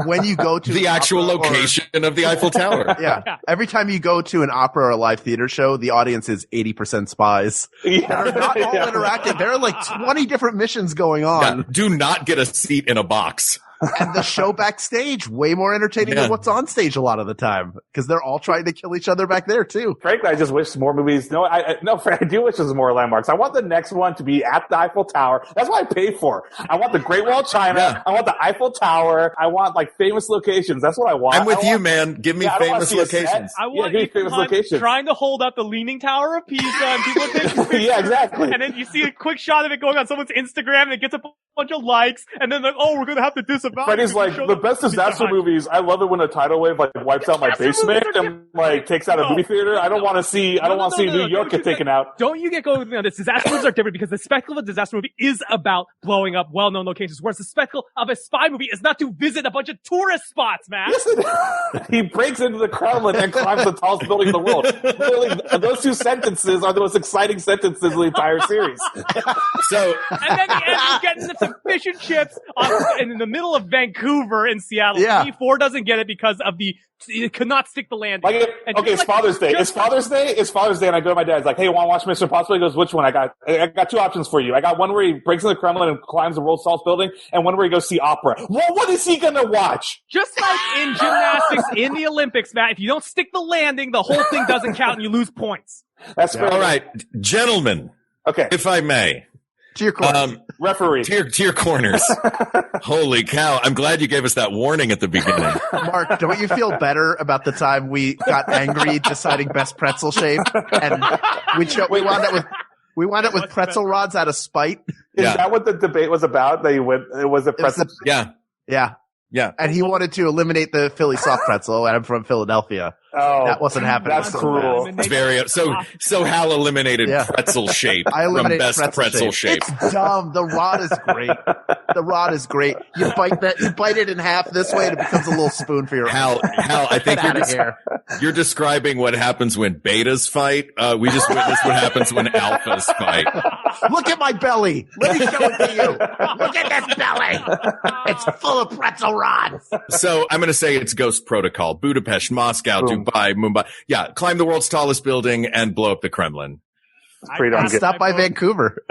when you go to The an actual opera or- location of the Eiffel Tower. Yeah. Yeah. Every time you go to an opera or a live theater show, the audience is 80% spies. Yeah. They're not all Yeah. interacting. There are like 20 different missions going on. Yeah, do not get a seat in a box. And the show backstage, way more entertaining than what's on stage a lot of the time. Because they're all trying to kill each other back there, too. Frankly, I just wish more movies. No, Fred, I do wish there was more landmarks. I want the next one to be at the Eiffel Tower. That's what I pay for. I want the Great Wall of China. Yeah. I want the Eiffel Tower. I want, like, famous locations. That's what I want. I'm with you, man. Give me famous locations. I want give me famous locations. trying to hold up the Leaning Tower of Pisa and people take pictures. Yeah, exactly. And then you see a quick shot of it going on someone's Instagram and it gets a bunch of likes, and then like, oh, we're gonna have to disavow. Freddie's like, the best disaster movies, I love it when a tidal wave like wipes out my basement and like takes out a movie theater. I don't want to see New York get taken out. Don't you get going, this disaster movies are different because the spectacle of a disaster movie is about blowing up well-known locations, whereas the spectacle of a spy movie is not to visit a bunch of tourist spots, man. Yes, he breaks into the Kremlin and climbs the tallest building in the world. Literally, those two sentences are the most exciting sentences of the entire series. So, and then he ends up getting some fish and chips in the middle of Vancouver in Seattle. Yeah. E4 doesn't get it because of it could not stick the landing. Like, okay, it's Father's Day. It's Father's Day, and I go to my dad. He's like, "Hey, want to watch Mission Impossible?" He goes, "Which one?" I got two options for you. I got one where he breaks into the Kremlin and climbs the world's tallest building, and one where he goes see opera. Well, what is he gonna watch? Just like in gymnastics in the Olympics, Matt, if you don't stick the landing, the whole thing doesn't count and you lose points. That's fair. all right, gentlemen, Okay, if I may. To your corner. referee. To your corners. Holy cow. I'm glad you gave us that warning at the beginning. Mark, don't you feel better about the time we got angry deciding best pretzel shape? And we wound up with pretzel rods out of spite. Is that what the debate was about? That it was a pretzel. Yeah. And he wanted to eliminate the Philly soft pretzel, and I'm from Philadelphia. Oh, that wasn't happening. That's cruel. It's very so Hal eliminated pretzel shape from best pretzel shape. It's dumb. The rod is great. You bite it in half this way, and it becomes a little spoon for your Hal, I think you're describing what happens when betas fight. We just witnessed what happens when alphas fight. Look at my belly. Let me show it to you. Look at this belly. It's full of pretzel rods. So I'm going to say it's Ghost Protocol. Budapest, Moscow, Dubai, Mumbai. Yeah, climb the world's tallest building and blow up the Kremlin. Stop by Vancouver.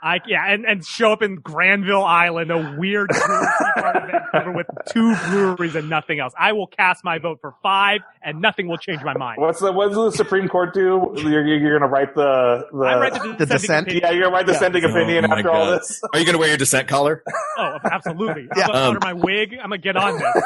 And show up in Granville Island, a weird touristy part of Vancouver with 2 breweries and nothing else. I will cast my vote for 5, and nothing will change my mind. What does the Supreme Court do? You're going to write the I write the dissent. Yeah, you're going to write the dissenting opinion after all this. Are you going to wear your dissent collar? Oh, absolutely. I'm going to order my wig. I'm going to get on this.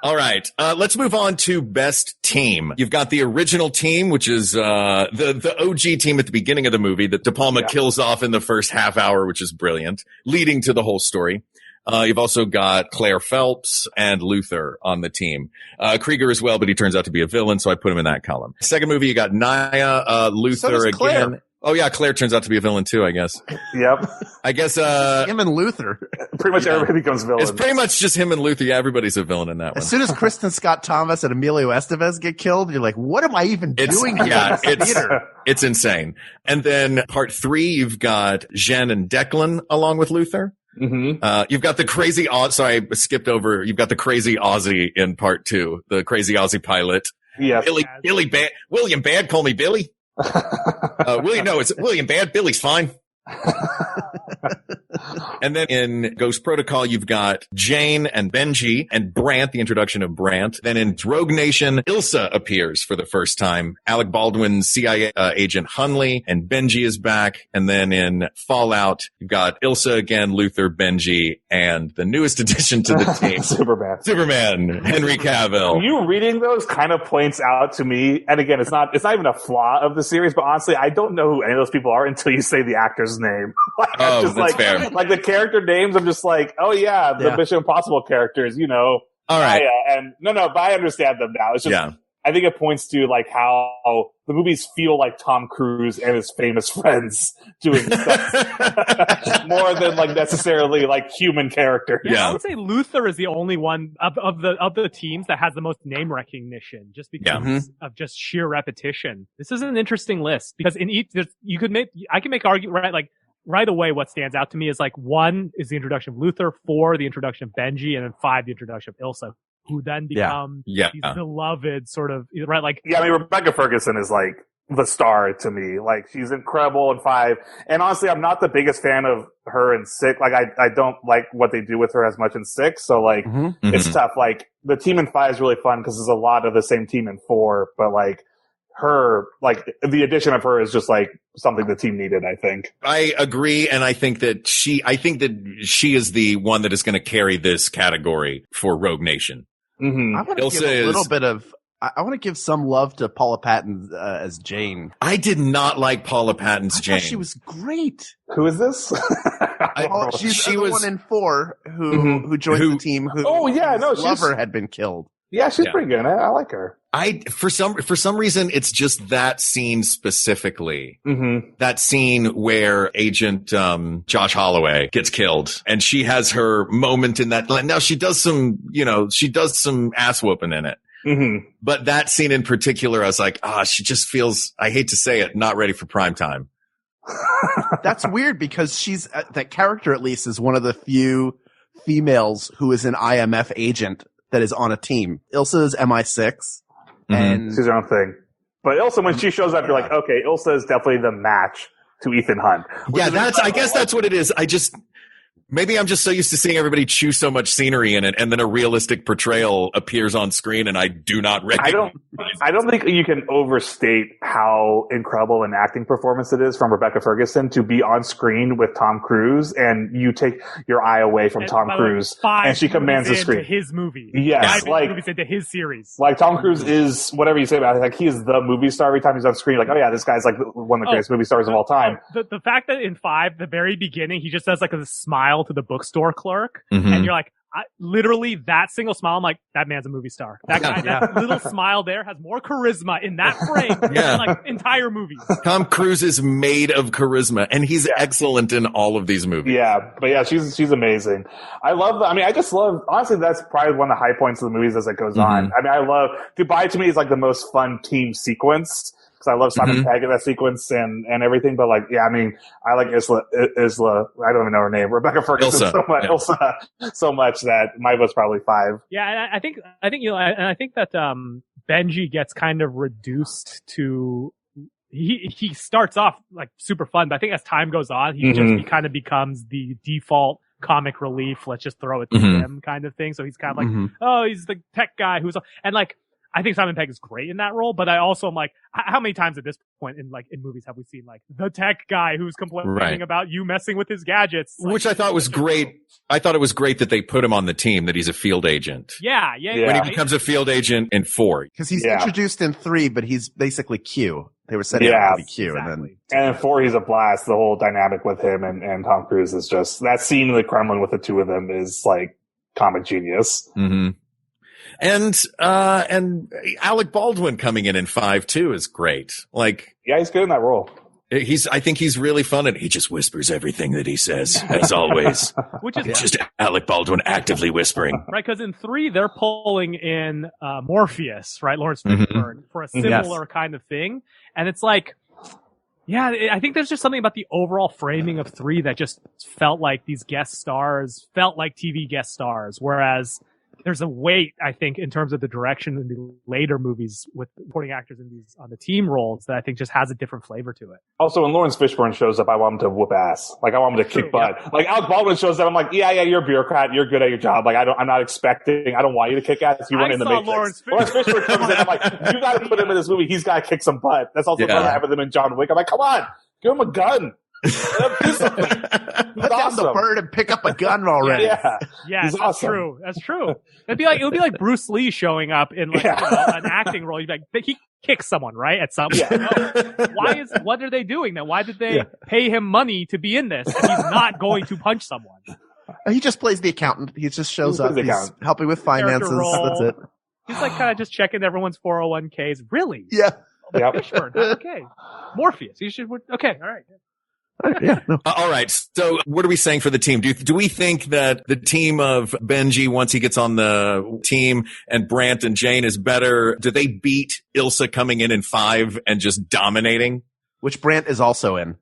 All right. Let's move on to best team. You've got the original team, which is the OG team at the beginning of the movie that De Palma kills off in the first half hour, which is brilliant, leading to the whole story. You've also got Claire Phelps and Luther on the team. Krieger as well, but he turns out to be a villain, so I put him in that column. Second movie, you got Naya, Luther again. Oh yeah, Claire turns out to be a villain too, I guess. Yep. I guess, him and Luther. Pretty much everybody becomes villain. It's pretty much just him and Luther. Yeah, everybody's a villain in that one. As soon as Kristen Scott Thomas and Emilio Estevez get killed, you're like, what am I even doing here? Yeah, it's insane. And then part 3, you've got Jen and Declan along with Luther. Mm-hmm. You've got the crazy, sorry, I skipped over. You've got the crazy Aussie in part 2, the crazy Aussie pilot. Yes. William Bad, call me Billy. It's William Bad. Billy's fine. And then in Ghost Protocol, you've got Jane and Benji and Brant, the introduction of Brant. Then in Rogue Nation, Ilsa appears for the first time. Alec Baldwin's CIA agent Hunley, and Benji is back. And then in Fallout, you've got Ilsa again, Luther, Benji, and the newest addition to the team, Superman, Henry Cavill. You reading those kind of points out to me, and again, it's not even a flaw of the series, but honestly, I don't know who any of those people are until you say the actor's name. That's fair. Like the character names, I'm just like, oh yeah, the Mission Impossible characters, All right. And but I understand them now. It's just, I think it points to like how the movies feel like Tom Cruise and his famous friends doing stuff more than like necessarily like human characters. Yeah, I would say Luther is the only one of the teams that has the most name recognition, just because of just sheer repetition. This is an interesting list because in each I can make argument right away. What stands out to me is like 1 is the introduction of Luther, 4 the introduction of Benji, and then 5 the introduction of Ilsa, who then become these beloved sort of, right? Like, I mean, Rebecca Ferguson is like the star to me. Like, she's incredible in 5. And honestly, I'm not the biggest fan of her in 6. Like, I don't like what they do with her as much in 6. So, like, it's tough. Like, the team in 5 is really fun because there's a lot of the same team in 4. But, like, her, like, the addition of her is just, like, something the team needed, I think. I agree. And I think that she is the one that is going to carry this category for Rogue Nation. I want to give a little bit of. I want to give some love to Paula Patton as Jane. I did not like Paula Patton's Jane. She was great. Who is this? She was the one in 4 who joined the team. Whose lover had been killed. Yeah, she's pretty good. I like her. For some reason, it's just that scene specifically. That scene where Agent Josh Holloway gets killed, and she has her moment in that. Now she does some ass whooping in it. But that scene in particular, I was like, she just feels, I hate to say it, not ready for prime time. That's weird because she's that character at least is one of the few females who is an IMF agent that is on a team. Ilsa is MI6 and she's her own thing. But Ilsa, when she shows up, you're like, okay, Ilsa is definitely the match to Ethan Hunt. Yeah, I guess that's what it is. Maybe I'm just so used to seeing everybody chew so much scenery in it, and then a realistic portrayal appears on screen, and I do not recognize. I don't think you can overstate how incredible an acting performance it is from Rebecca Ferguson to be on screen with Tom Cruise, and you take your eye away from Tom Cruise, and she commands the screen. His movie, yes, like movies into his series. Like Tom Cruise is whatever you say about it, like he is the movie star every time he's on screen. Like, oh yeah, this guy's like one of the greatest movie stars of all time. The fact that in 5, the very beginning, he just does like a smile to the bookstore clerk, and you're like, literally that single smile, I'm like, that man's a movie star. That guy, that little smile there has more charisma in that frame than like entire movies. Tom Cruise is made of charisma, and he's excellent in all of these movies. Yeah, but yeah, she's amazing. I just love, honestly, that's probably one of the high points of the movies as it goes on. I mean, I love, Dubai to me is like the most fun team sequence. Because I love Simon Pegg in that sequence and everything, but like, yeah, I mean, I like Isla, I don't even know her name, Rebecca Ferguson Ilsa so much that my vote's probably 5. Yeah, and I think that Benji gets kind of reduced to he starts off like super fun, but I think as time goes on, he kind of becomes the default comic relief. Let's just throw it to him kind of thing. So he's kind of like, oh, he's the tech guy and like. I think Simon Pegg is great in that role, but I also am like, how many times at this point in movies have we seen like the tech guy who's complaining about you messing with his gadgets? Like, which I thought was great. I thought it was great that they put him on the team, that he's a field agent. Yeah. When he becomes a field agent in 4. Because he's introduced in 3, but he's basically Q. They were setting up to be Q. Exactly. And in 4, he's a blast. The whole dynamic with him and Tom Cruise is just, that scene in the Kremlin with the two of them is like comic genius. And Alec Baldwin coming in 5 too is great. Like, yeah, he's good in that role. I think he's really fun, and he just whispers everything that he says, as always. Which is just Alec Baldwin actively whispering. Right, because in 3, they're pulling in Morpheus, right, Lawrence Fishburne, for a similar kind of thing. And it's like, yeah, I think there's just something about the overall framing of 3 that just felt like these guest stars felt like TV guest stars, whereas there's a weight, I think, in terms of the direction in the later movies with supporting actors on the team roles that I think just has a different flavor to it. Also, when Lawrence Fishburne shows up, I want him to whoop ass. Like, I want him to kick butt. Yeah. Like, Alec Baldwin shows up, I'm like, yeah, you're a bureaucrat, you're good at your job. Like, I'm not expecting, I don't want you to kick ass. You weren't in the Matrix. Lawrence Fishburne comes in, I'm like, you gotta put him in this movie, he's gotta kick some butt. That's also what I have with him in John Wick. I'm like, come on, give him a gun. Do something. Put down the bird and pick up a gun already. Yeah, that's awesome. That's true. It would be like Bruce Lee showing up in like an acting role. You'd be like, he kicks someone, right? At some point. What are they doing then? Why did they pay him money to be in this if he's not going to punch someone? He just plays the accountant. He just shows up. He's helping with finances. That's it. He's like kind of just checking everyone's 401ks. Really? Yeah. Fishburne. Okay. Morpheus. You should. Okay. All right. All right. So what are we saying for the team? Do we think that the team of Benji, once he gets on the team, and Brant and Jane is better? Do they beat Ilsa coming in 5 and just dominating? Which Brant is also in.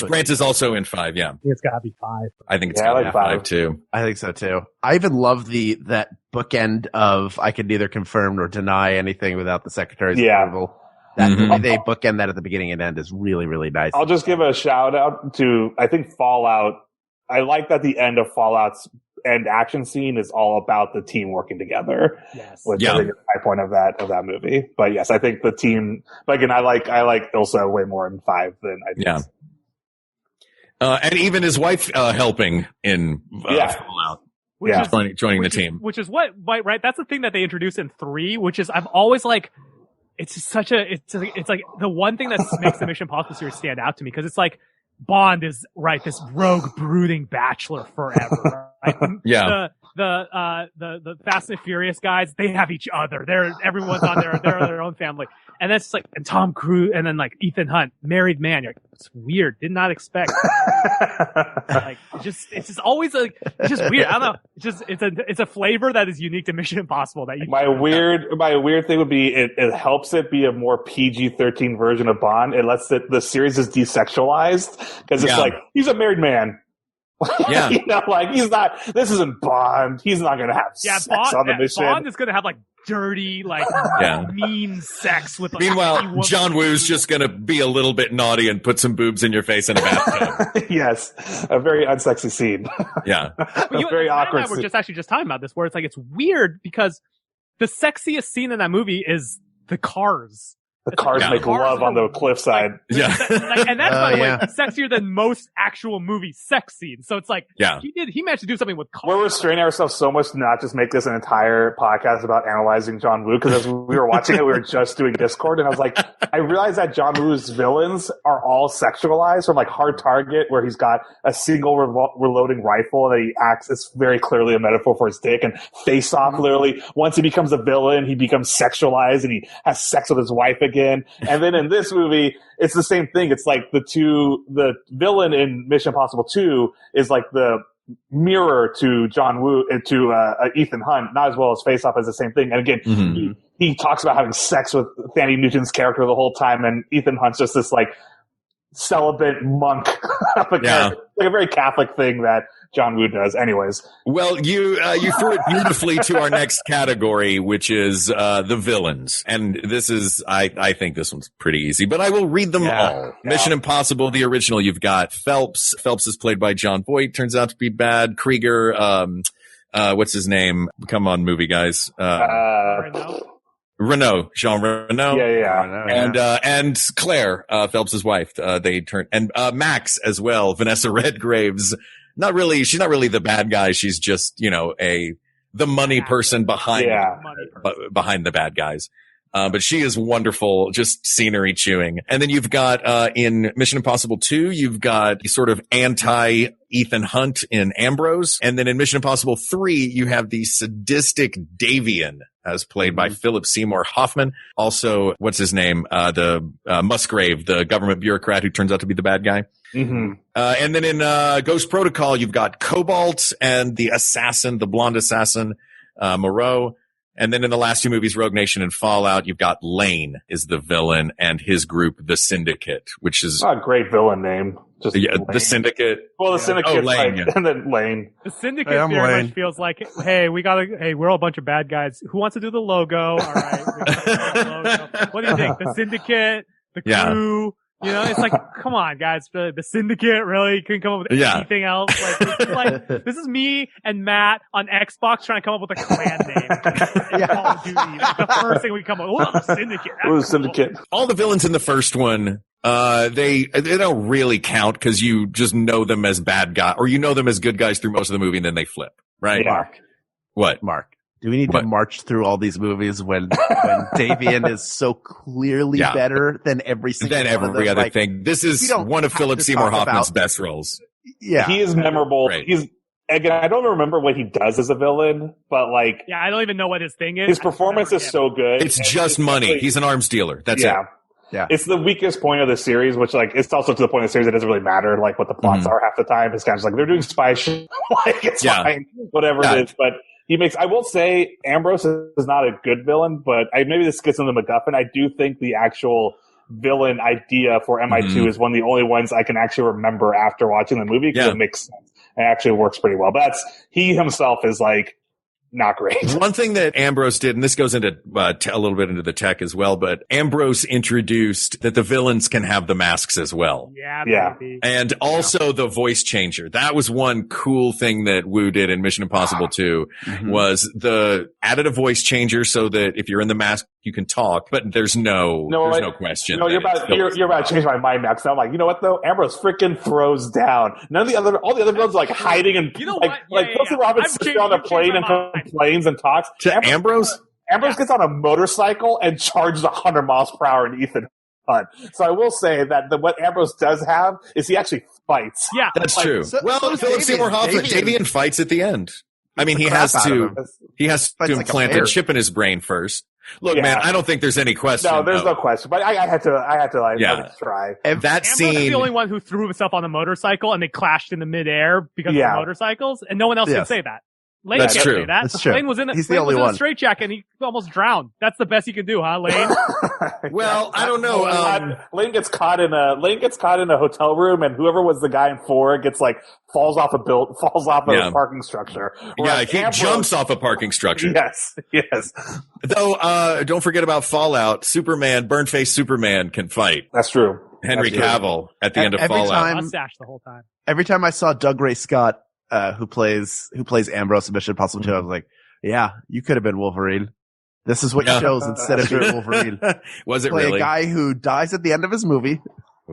Brant is also in 5, yeah. It's gotta be 5. I think it's gotta be 5 too. I think so too. I even love that bookend of I can neither confirm nor deny anything without the secretary's approval. that the way they bookend that at the beginning and end is really, really nice. I'll just give a shout out to, I think Fallout. I like that the end of Fallout's end action scene is all about the team working together. Yes. Which I think is the high point of that movie. But yes, I think the team, but again, I like Ilsa way more in 5 than I did. Yeah. And even his wife, helping in, Fallout. Joining the team. Which is what, right? That's the thing that they introduced in 3, which is I'm always like, it's like the one thing that makes the Mission Impossible series stand out to me, because it's like Bond is this rogue brooding bachelor forever. Right? Yeah. The Fast and Furious guys, they have each other. Everyone's on their own family. And that's like, and Tom Cruise, and then like Ethan Hunt, married man. You're like, it's weird. Did not expect. Like, it's just always like, it's just weird. I don't know. It's a flavor that is unique to Mission Impossible that you. My weird thing would be it helps it be a more PG-13 version of Bond. It lets the series is desexualized, because it's like, he's a married man. Yeah. He's not, this isn't Bond. He's not going to have sex on the mission. Bond is going to have like dirty, mean sex with. Meanwhile, John Woo's just going to be a little bit naughty and put some boobs in your face in a bathtub. Yes. A very unsexy scene. Yeah. Very awkward. We're just talking about this, where it's like, it's weird because the sexiest scene in that movie is the cars. The cars make love on the cliffside. And that's, by the way, sexier than most actual movie sex scenes. So it's like, he managed to do something with cars. We're restraining ourselves so much to not just make this an entire podcast about analyzing John Woo, because as we were watching it, we were just doing Discord, and I was like, I realized that John Woo's villains are all sexualized, from like Hard Target, where he's got a single reloading rifle that he acts, it's very clearly a metaphor for his dick, and Face Off, literally, once he becomes a villain, he becomes sexualized and he has sex with his wife again. And then in this movie, it's the same thing. It's like the villain in Mission Impossible 2 is like the mirror to John Woo and to Ethan Hunt, not as well as Face Off, as the same thing. And again, he talks about having sex with Thandie Newton's character the whole time, and Ethan Hunt's just this like celibate monk of a character. Like a very Catholic thing that John Woo does. Anyways. Well, you threw it beautifully to our next category, which is the villains. And this is, I think this one's pretty easy, but I will read them all. Yeah. Mission Impossible, the original, you've got Phelps. Phelps is played by John Voight, turns out to be bad. Krieger, what's his name? Come on, movie guys. Renault, Jean Renault. And Claire, Phelps' wife, they turned, and Max as well, Vanessa Redgrave's. She's not really the bad guy. She's just, the money person behind the bad guys. But she is wonderful, just scenery chewing. And then you've got, in Mission Impossible 2, you've got sort of anti Ethan Hunt in Ambrose. And then in Mission Impossible 3, you have the sadistic Davian, as played by Philip Seymour Hoffman. Also, what's his name? The Musgrave, the government bureaucrat who turns out to be the bad guy. Mm-hmm. And then in Ghost Protocol, you've got Cobalt and the assassin, the blonde assassin, Moreau. And then in the last two movies, Rogue Nation and Fallout, you've got Lane is the villain and his group, the Syndicate, which is a great villain name. Just the Syndicate. Well, the Syndicate, Lane, and then Lane. The Syndicate very much feels like, hey, we're all a bunch of bad guys. Who wants to do the logo? All right. Logo. What do you think? The Syndicate, the crew. It's like, come on, guys. The Syndicate really couldn't come up with anything else. This is me and Matt on Xbox trying to come up with a clan name. Call of Duty. The first thing we come up with, the Syndicate. The Syndicate. All the villains in the first one, they don't really count because you just know them as bad guys, or you know them as good guys through most of the movie, and then they flip, right? Mark. What? Mark. Do we need to march through all these movies when Davian is so clearly better than every single than every other thing? This is one of Philip Seymour Hoffman's best roles. Yeah. He is memorable. Right. Again, I don't remember what he does as a villain, but I don't even know what his thing is. His performance is so good. It's just money. He's an arms dealer. That's it. Yeah. It's the weakest point of the series, which it's also to the point of the series that doesn't really matter what the plots are half the time. It's kind of just they're doing spy shit. It's fine. Whatever it is. But I will say Ambrose is not a good villain, but maybe this gets into MacGuffin. I do think the actual villain idea for MI2 is one of the only ones I can actually remember after watching the movie, because it makes sense. It actually works pretty well. But he himself is not great. One thing that Ambrose did, and this goes into a little bit into the tech as well, but Ambrose introduced that the villains can have the masks as well. Yeah. Baby. And also the voice changer. That was one cool thing that Wu did in Mission Impossible 2 was added a voice changer so that if you're in the mask, you can talk, but there's no question. No, you're about to change my mind now. Cause I'm like, you know what though? Ambrose freaking throws down. All the other villains are like hiding and Wilson Roberts sits on a plane and complains and talks. Ambrose gets on a motorcycle and charges 100 miles per hour in Ethan Hunt. So I will say that what Ambrose does have is he actually fights. Yeah, that's true. Philip Seymour Hoffman, Davian fights at the end. I mean, he has to implant a chip in his brain first. Look, man, I don't think there's any question. No, there's no question. But I had to try. That scene. Ambrose is the only one who threw himself on the motorcycle and they clashed in the midair because of the motorcycles, and no one else can say that. Lane That's can't true. say that. That's true. Lane was in a straitjacket and he almost drowned. That's the best he can do, huh, Lane? Well, I don't know. Lane gets caught in a hotel room, and whoever was the guy in 4 gets falls off a parking structure. Yeah, he jumps off a parking structure. Yes. Though, don't forget about Fallout. Superman, burn-faced Superman can fight. That's true. Henry Cavill at the end of Fallout. Mustache the whole time. Every time I saw Doug Ray Scott, who plays Ambrose in Mission Impossible 2, I was like, yeah, you could have been Wolverine. This is what you chose instead of doing Wolverine. Was it Play really? a guy who dies at the end of his movie.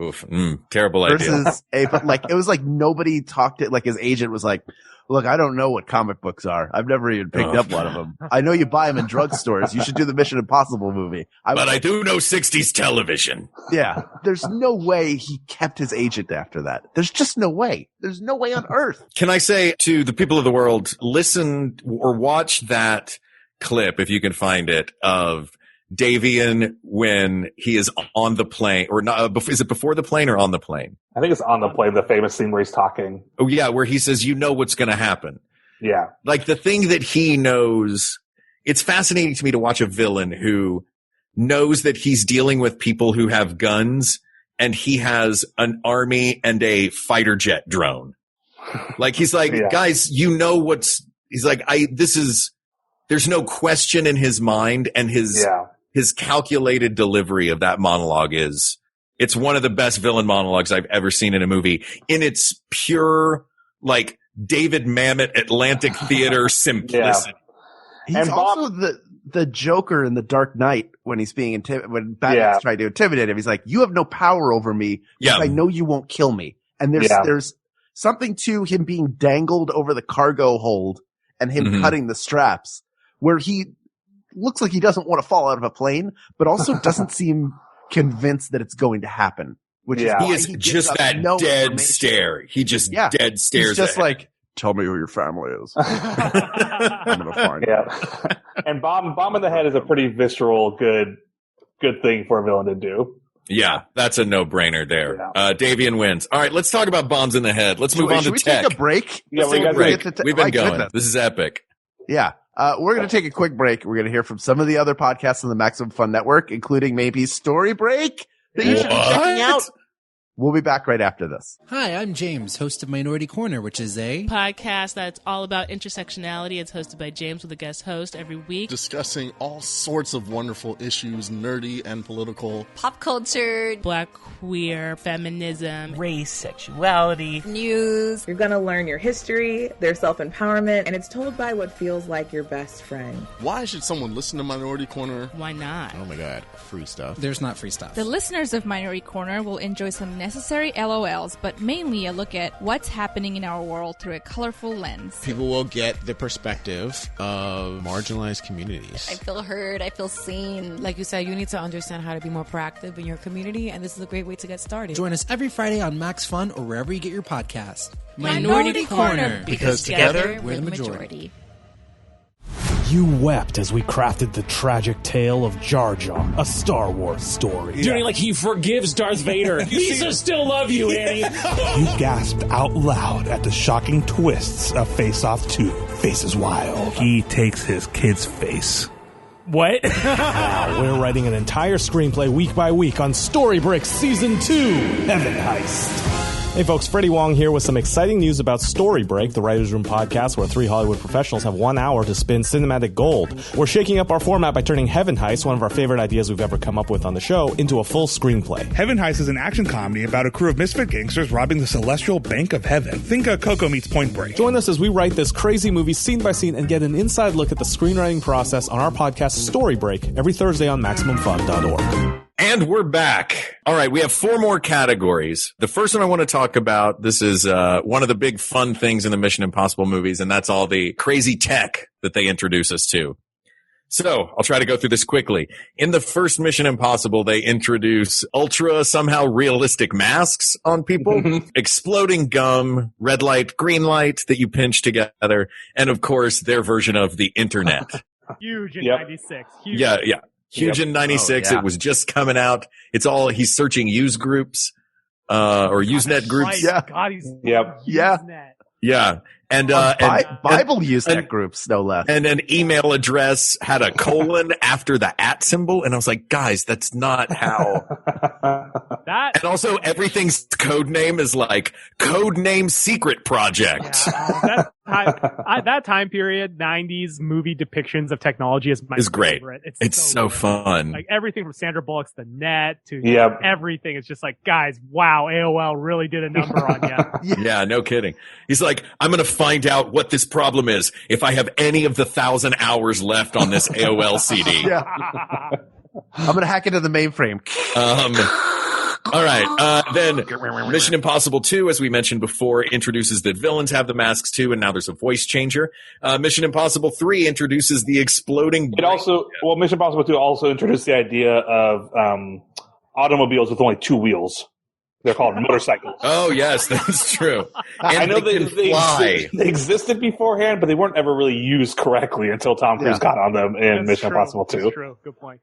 Oof, terrible idea. Versus it was like nobody talked it, like his agent was like, look, I don't know what comic books are. I've never even picked up one of them. I know you buy them in drugstores. You should do the Mission Impossible movie. But I do know 60s television. Yeah. There's no way he kept his agent after that. There's just no way. There's no way on earth. Can I say to the people of the world, listen or watch that clip, if you can find it, of Davian when he is on the plane, or not, is it before the plane or on the plane? I think it's on the plane, the famous scene where he's talking. Oh yeah, where he says, you know what's going to happen. Yeah. Like the thing that he knows, it's fascinating to me to watch a villain who knows that he's dealing with people who have guns and he has an army and a fighter jet drone. Like he's like, guys, you know he's like, there's no question in his mind, and his calculated delivery of that monologue it's one of the best villain monologues I've ever seen in a movie in its pure, like David Mamet Atlantic Theater simplicity. Yeah. He's also the Joker in The Dark Knight when he's being when Batman's trying to intimidate him. He's like, you have no power over me. Yeah. I know you won't kill me. And there's something to him being dangled over the cargo hold and him cutting the straps where he looks like he doesn't want to fall out of a plane, but also doesn't seem convinced that it's going to happen. Which is he is just that dead stare. He just dead stares. He's just like, tell me who your family is. I'm gonna find it. And bomb in the head is a pretty visceral, good thing for a villain to do. Yeah, that's a no-brainer there. Yeah. Davian wins. All right, let's talk about bombs in the head. Let's move on to tech. Should we take a break? Yeah, we got a break. We've been going. Goodness. This is epic. Yeah. We're going to take a quick break. We're going to hear from some of the other podcasts on the Maximum Fun Network, including maybe Story Break that you should be checking out. We'll be back right after this. Hi, I'm James, host of Minority Corner, which is a podcast that's all about intersectionality. It's hosted by James with a guest host every week. Discussing all sorts of wonderful issues, nerdy and political. Pop culture. Black, queer, feminism. Race, sexuality. News. You're going to learn your history, their self-empowerment, and it's told by what feels like your best friend. Why should someone listen to Minority Corner? Why not? Oh my God, free stuff. There's not free stuff. The listeners of Minority Corner will enjoy some necessary LOLs, but mainly a look at what's happening in our world through a colorful lens. People will get the perspective of marginalized communities. I feel heard. I feel seen. Like you said, you need to understand how to be more proactive in your community, and this is a great way to get started. Join us every Friday on Max Fun or wherever you get your podcast. Minority Corner, because together we're the majority. You wept as we crafted the tragic tale of Jar Jar, a Star Wars story. Doing like he forgives Darth Vader. Lisa still love you, Annie. You gasped out loud at the shocking twists of Face Off 2, Faces Wild. He takes his kid's face. What? Now we're writing an entire screenplay week by week on Story Bricks Season 2, Heaven Heist. Hey folks, Freddie Wong here with some exciting news about Story Break, the Writers' Room podcast where three Hollywood professionals have 1 hour to spin cinematic gold. We're shaking up our format by turning Heaven Heist, one of our favorite ideas we've ever come up with on the show, into a full screenplay. Heaven Heist is an action comedy about a crew of misfit gangsters robbing the celestial bank of heaven. Think Coco meets Point Break. Join us as we write this crazy movie scene by scene and get an inside look at the screenwriting process on our podcast Story Break every Thursday on MaximumFun.org. And we're back. All right, we have 4 more categories. The first one I want to talk about, this is one of the big fun things in the Mission Impossible movies, and that's all the crazy tech that they introduce us to. So I'll try to go through this quickly. In the first Mission Impossible, they introduce ultra somehow realistic masks on people, exploding gum, red light, green light that you pinch together, and of course their version of the internet. Huge in 96. Huge. Yeah. Huge in 96. It was just coming out. It's all, he's searching use groups, or Usenet groups. Yeah. God, he's Yeah. Yeah. And, Bible Usenet groups, no less. And an email address had a colon after the @ symbol. And I was like, guys, that's not how. And also everything's code name is like code name secret project. That time period, 90s movie depictions of technology is my favorite. It's so fun. Like everything from Sandra Bullock's The Net to everything. It's just like, guys, wow, AOL really did a number on you. Yeah, no kidding. He's like, I'm going to find out what this problem is if I have any of the 1,000 hours left on this AOL CD. I'm going to hack into the mainframe. All right. Then Mission Impossible 2, as we mentioned before, introduces that villains have the masks too, and now there's a voice changer. Mission Impossible 3 introduces the exploding. Mission Impossible 2 also introduced the idea of automobiles with only 2 wheels. They're called motorcycles. Oh, yes, that's true. And I know they existed beforehand, but they weren't ever really used correctly until Tom Cruise got on them in Mission Impossible 2. That's true. Good point.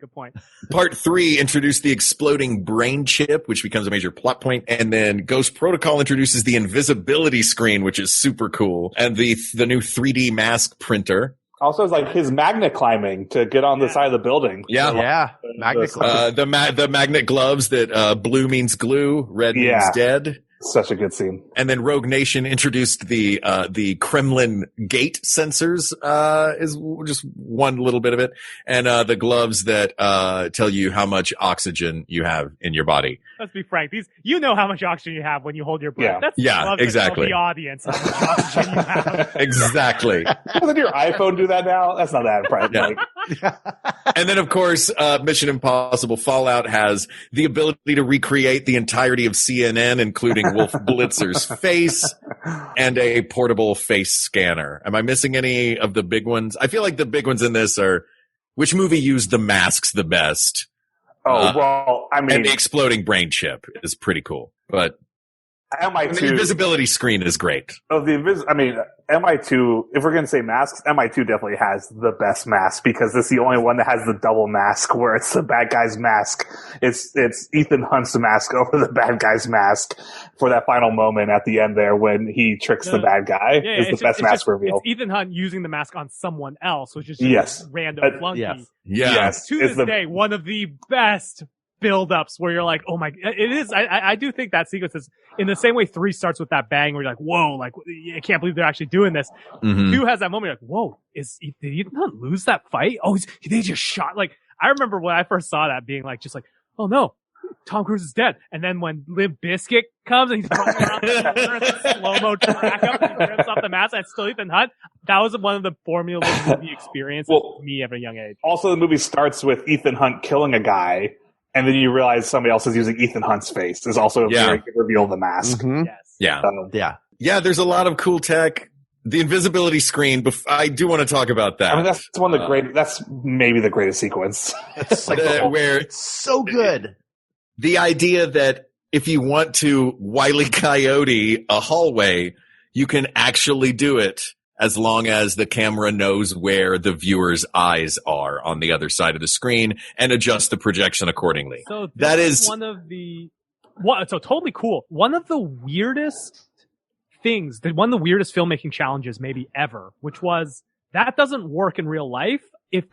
Part 3 introduced the exploding brain chip, which becomes a major plot point. And then Ghost Protocol introduces the invisibility screen, which is super cool. And the new 3D mask printer. Also, it's like his magnet climbing to get on the side of the building. Magnet gloves. The magnet gloves that blue means glue, red means dead. Such a good scene. And then Rogue Nation introduced the Kremlin gate sensors, is just one little bit of it. And, the gloves that, tell you how much oxygen you have in your body. Let's be frank. You know how much oxygen you have when you hold your breath. Yeah, exactly. The audience how much oxygen you have. Exactly. Doesn't your iPhone do that now? That's not that impressive. And then, of course, Mission Impossible Fallout has the ability to recreate the entirety of CNN, including Wolf Blitzer's face and a portable face scanner. Am I missing any of the big ones? I feel like the big ones in this are which movie used the masks the best? And the exploding brain chip is pretty cool, but MI2, the invisibility screen is great. MI2, if we're going to say masks, MI2 definitely has the best mask because it's the only one that has the double mask where it's the bad guy's mask. It's Ethan Hunt's mask over the bad guy's mask for that final moment at the end there when he tricks the bad guy. It's the best mask reveal. It's Ethan Hunt using the mask on someone else, which is just random flunky. Yes. To this day, one of the best build-ups where you're like, oh my, it is. I do think that sequence is in the same way 3 starts with that bang where you're like, whoa, like I can't believe they're actually doing this. 2 has that moment you're like, whoa, did he not lose that fight? Oh, they just shot. Like I remember when I first saw that being like, just like, oh no, Tom Cruise is dead. And then when Limp Bizkit comes and he's throwing around the slow-mo track up and he rips off the mask and it's still Ethan Hunt, that was one of the formula movie experiences for me at a young age. Also, the movie starts with Ethan Hunt killing a guy. And then you realize somebody else is using Ethan Hunt's face. Is also a very good reveal of the mask. Yeah, there's a lot of cool tech. The invisibility screen, I do want to talk about that. I mean, that's one of the great. That's maybe the greatest sequence. It's like it's so good. The idea that if you want to Wile E. Coyote a hallway, you can actually do it as long as the camera knows where the viewer's eyes are on the other side of the screen and adjust the projection accordingly. So so totally cool. One of the weirdest things, one of the weirdest filmmaking challenges maybe ever, which was that doesn't work in real life if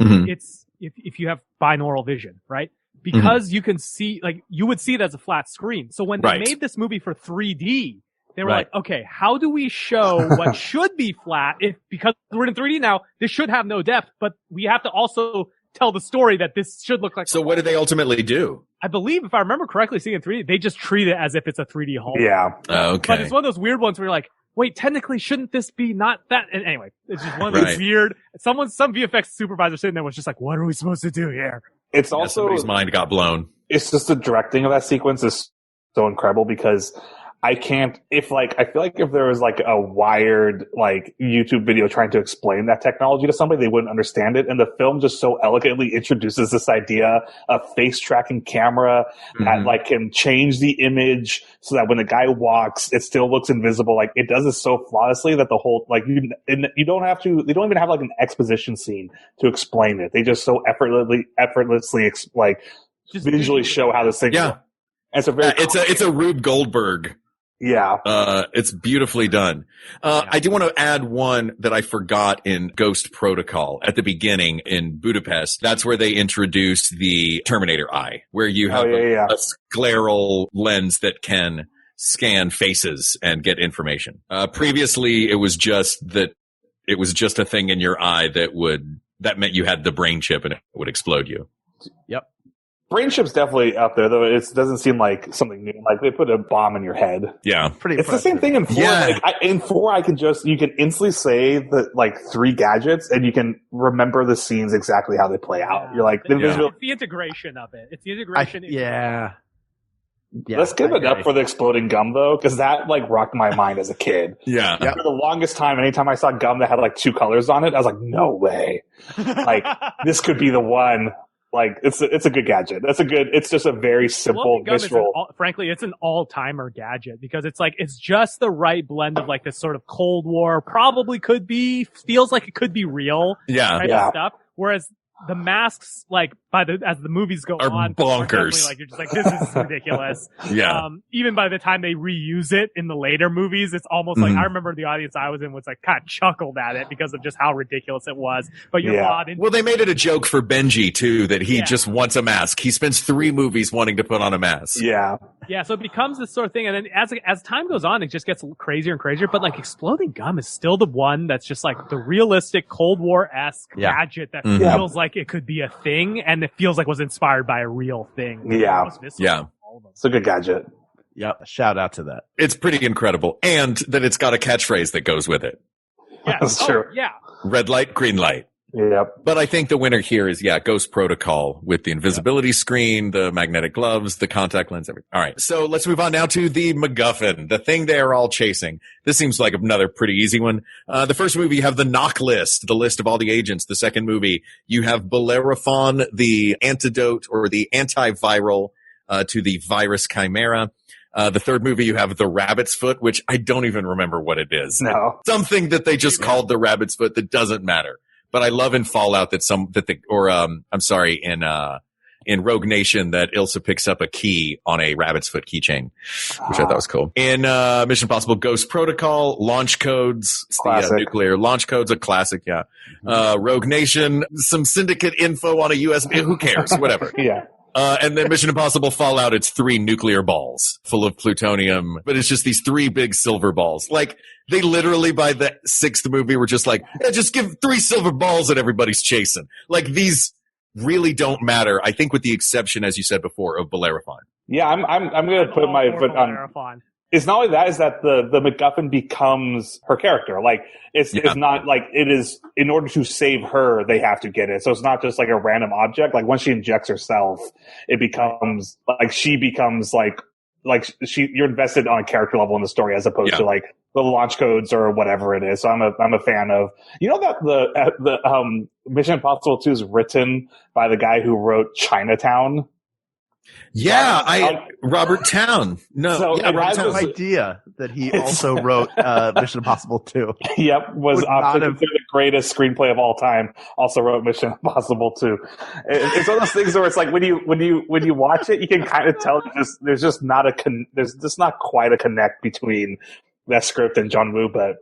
if you have binaural vision, right? Because you can see, like, you would see it as a flat screen. So when they made this movie for 3D, They were like, okay, how do we show what should be flat? Because we're in 3D now, this should have no depth, but we have to also tell the story that this should look like. So what did they ultimately do? I believe, if I remember correctly, seeing in 3D, they just treat it as if it's a 3D hole. Yeah. Okay. But it's one of those weird ones where you're like, wait, technically, shouldn't this be not that? And anyway, it's just one of those weird. Some VFX supervisor sitting there was just like, what are we supposed to do here? It's also somebody's mind got blown. It's just the directing of that sequence is so incredible because I feel like if there was like a wired like YouTube video trying to explain that technology to somebody, they wouldn't understand it. And the film just so elegantly introduces this idea of face tracking camera that like can change the image so that when the guy walks, it still looks invisible. Like it does this so flawlessly that the whole, like they don't even have like an exposition scene to explain it. They just so effortlessly just visually show how this thing works. And it's a Rube Goldberg. Yeah. It's beautifully done. I do want to add one that I forgot in Ghost Protocol at the beginning in Budapest. That's where they introduced the Terminator eye, where you have a scleral lens that can scan faces and get information. Previously, it was just a thing in your eye that meant you had the brain chip and it would explode you. Yep. Brain chip's definitely up there, though. It doesn't seem like something new. Like they put a bomb in your head. Yeah, it's the same thing in 4. Yeah. In 4, you can instantly say the like 3 gadgets, and you can remember the scenes exactly how they play out. You're like, it's the integration of it. It's the integration. Let's give it up for the exploding gum, though, because that like rocked my mind as a kid. Yeah. For the longest time, anytime I saw gum that had like 2 colors on it, I was like, no way. Like this could be the one. Like it's a good gadget. It's just a very simple visceral. Frankly, it's an all-timer gadget because it's just the right blend of like this sort of Cold War, probably feels like it could be real type of stuff. Whereas the masks, like as the movies go on, bonkers. Like you're just like, this is ridiculous. Even by the time they reuse it in the later movies, it's almost like I remember the audience I was in was like kind of chuckled at it because of just how ridiculous it was. But you're not into Well, they made it a joke for Benji too that he just wants a mask. He spends 3 movies wanting to put on a mask. Yeah. Yeah, so it becomes this sort of thing, and then as time goes on, it just gets crazier and crazier. But like exploding gum is still the one that's just like the realistic Cold War-esque gadget that feels like it could be a thing, and it feels like was inspired by a real thing. Yeah, it's a good gadget. Yep, shout out to that. It's pretty incredible, and that it's got a catchphrase that goes with it. Yeah, that's true. Yeah, red light, green light. Yep. But I think the winner here is, Ghost Protocol with the invisibility screen, the magnetic gloves, the contact lens, everything. All right. So let's move on now to the MacGuffin, the thing they are all chasing. This seems like another pretty easy one. The first movie, you have the knock list, the list of all the agents. The second movie, you have Bellerophon, the antidote or the antiviral, to the virus chimera. The third movie, you have the rabbit's foot, which I don't even remember what it is. No. Something that they just called the rabbit's foot that doesn't matter. But I love in Fallout in Rogue Nation that Ilsa picks up a key on a rabbit's foot keychain, which I thought was cool. In Mission Impossible Ghost Protocol, launch codes, it's the nuclear launch codes, a classic, Rogue Nation, some syndicate info on a USB, who cares, whatever. And then Mission Impossible Fallout, it's 3 nuclear balls full of plutonium, but it's just these 3 big silver balls. Like, they literally, by the 6th movie, were just like, just give 3 silver balls that everybody's chasing. Like, these really don't matter, I think with the exception, as you said before, of Bellerophon. Yeah, I'm going to put my foot on. Bellerophon. It's not only that, is that the MacGuffin becomes her character. Like, it's not like it is, in order to save her, they have to get it. So it's not just like a random object. Like, once she injects herself, it becomes, like, she becomes like you're invested on a character level in the story as opposed to like the launch codes or whatever it is. So I'm a fan of, that the Mission Impossible 2 is written by the guy who wrote Chinatown. Robert Towne. I had no idea that he also wrote Mission Impossible 2. Yep, was often the greatest screenplay of all time. Also wrote Mission Impossible 2. It's one of those things where it's like when you watch it, you can kind of tell there's just not quite a connect between that script and John Woo, but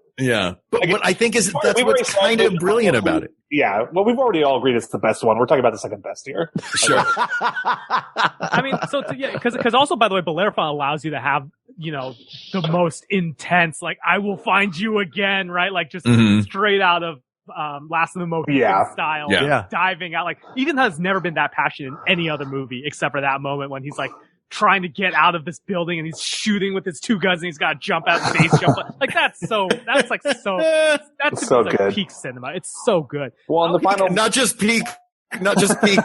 what I think is that's what's kind of brilliant about it. Yeah, well, we've already all agreed it's the best one. We're talking about the second best here. Sure. I mean, because also, by the way, Bellerophon allows you to have the most intense, like, I will find you again, right? Like, just straight out of Last of the Mohicans style, diving out. Like, Ethan has never been that passionate in any other movie except for that moment when he's like trying to get out of this building and he's shooting with his 2 guns and he's got to jump out base jump. Like, that's so good. Peak cinema. It's so good. Well, in the final, not just peak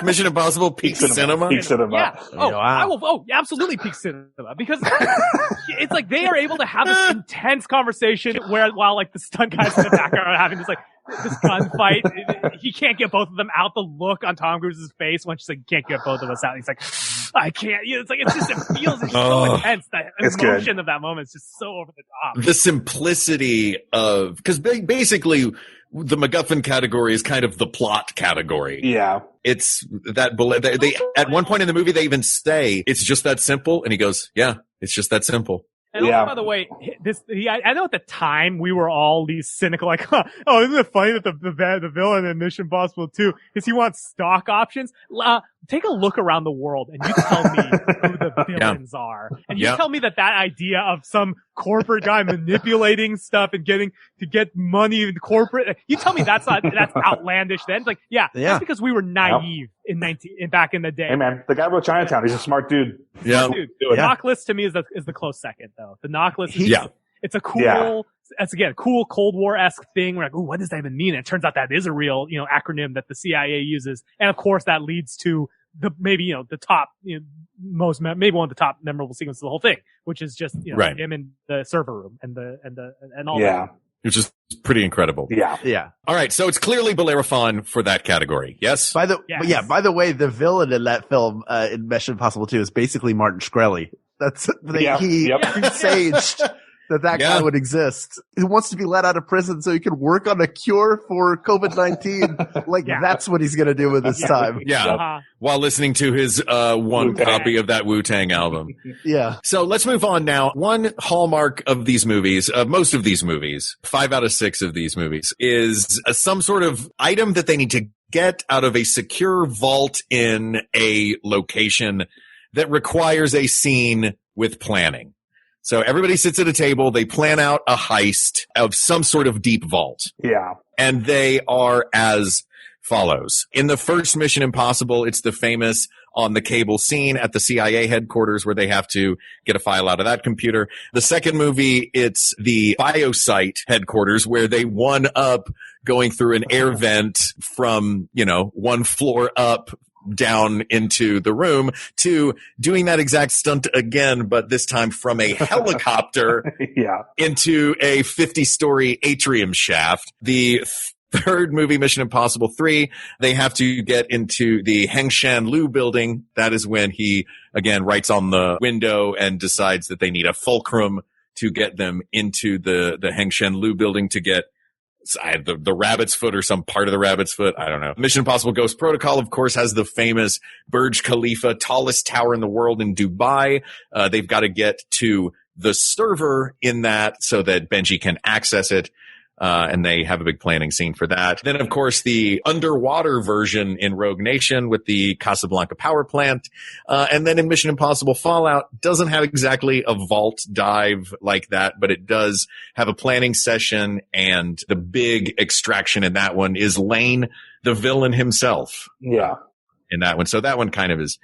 Mission Impossible, peak cinema. Peak cinema. Yeah. I will. Oh, absolutely peak cinema, because it's like they are able to have this intense conversation while like the stunt guys in the background are having this gunfight. He can't get both of them out. The look on Tom Cruise's face when she's like, "Can't get both of us out." He's like, "I can't." It feels so intense. That emotion of that moment is just so over the top. The simplicity of, because basically the MacGuffin category is kind of the plot category. Yeah. It's that they at one point in the movie they even say it's just that simple, and he goes, "Yeah, it's just that simple." And also, by the way, I know at the time we were all these cynical, like, oh, isn't it funny that the villain in Mission Impossible 2 is he wants stock options? Take a look around the world and you tell me who the villains are. And you tell me that idea of some corporate guy manipulating stuff and getting to get money in corporate, you tell me that's outlandish then. It's like, that's because we were naive back in the day. Hey man, the guy wrote Chinatown. He's a smart dude. Yeah. The knock list to me is the close second though. The knock list is it's a cool, that's again, a cool Cold War-esque thing. We're like, ooh, what does that even mean? And it turns out that is a real, acronym that the CIA uses. And of course that leads to the top, maybe one of the top memorable sequences of the whole thing, which is just, him in the server room and all that. Which is pretty incredible. Yeah. All right. So it's clearly Bellerophon for that catery. Yes? By the way, the villain in that film, in Mission Impossible 2 is basically Martin Shkreli. He presaged that guy would exist. He wants to be let out of prison so he can work on a cure for COVID-19. That's what he's going to do with his time. Yeah. While listening to his one copy of that Wu-Tang album. Yeah. So let's move on now. One hallmark of these movies, most of these movies, 5 out of 6 of these movies, is some sort of item that they need to get out of a secure vault in a location that requires a scene with planning. So everybody sits at a table, they plan out a heist of some sort of deep vault. Yeah. And they are as follows. In the first Mission Impossible, it's the famous on the cable scene at the CIA headquarters where they have to get a file out of that computer. The second movie, it's the biosite headquarters where they one up going through an air vent from, 1 floor up down into the room to doing that exact stunt again, but this time from a helicopter into a 50-story atrium shaft. The third movie, Mission Impossible 3, they have to get into the Hengshan Lu building. That is when he, again, writes on the window and decides that they need a fulcrum to get them into the Hengshan Lu building to get the rabbit's foot or some part of the rabbit's foot. I don't know. Mission Impossible Ghost Protocol, of course, has the famous Burj Khalifa, tallest tower in the world in Dubai. They've got to get to the server in that so that Benji can access it. And they have a big planning scene for that. Then, of course, the underwater version in Rogue Nation with the Casablanca power plant. And then in Mission Impossible Fallout doesn't have exactly a vault dive like that, but it does have a planning session. And the big extraction in that one is Lane, the villain himself. Yeah. In that one. So that one kind of is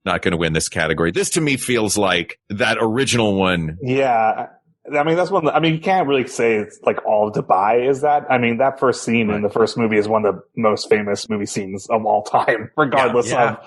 not going to win this category. This to me feels like that original one. Yeah. I mean, that's one. You can't really say it's like all of Dubai is that. I mean, that first scene in the first movie is one of the most famous movie scenes of all time, regardless of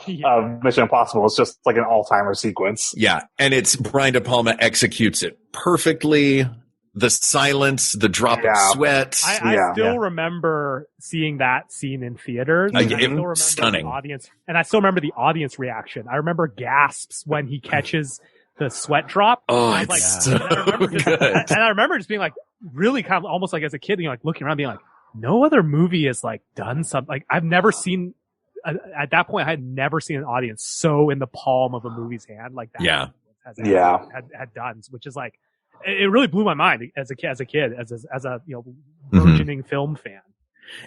Mission Impossible. It's just like an all-timer sequence. Yeah. And it's Brian De Palma executes it perfectly. The silence, the drop of sweat. I still remember seeing that scene in theaters. I still remember stunning. The audience, and I still remember the audience reaction. I remember gasps when he catches the sweat drop. Oh, it's so good. And I remember just being like, really kind of almost like as a kid, like looking around being like, no other movie has like done something. Like I've never seen, at that point I had never seen an audience so in the palm of a movie's hand like that. Yeah. Had done, which is like, it really blew my mind as a kid, as a burgeoning film fan.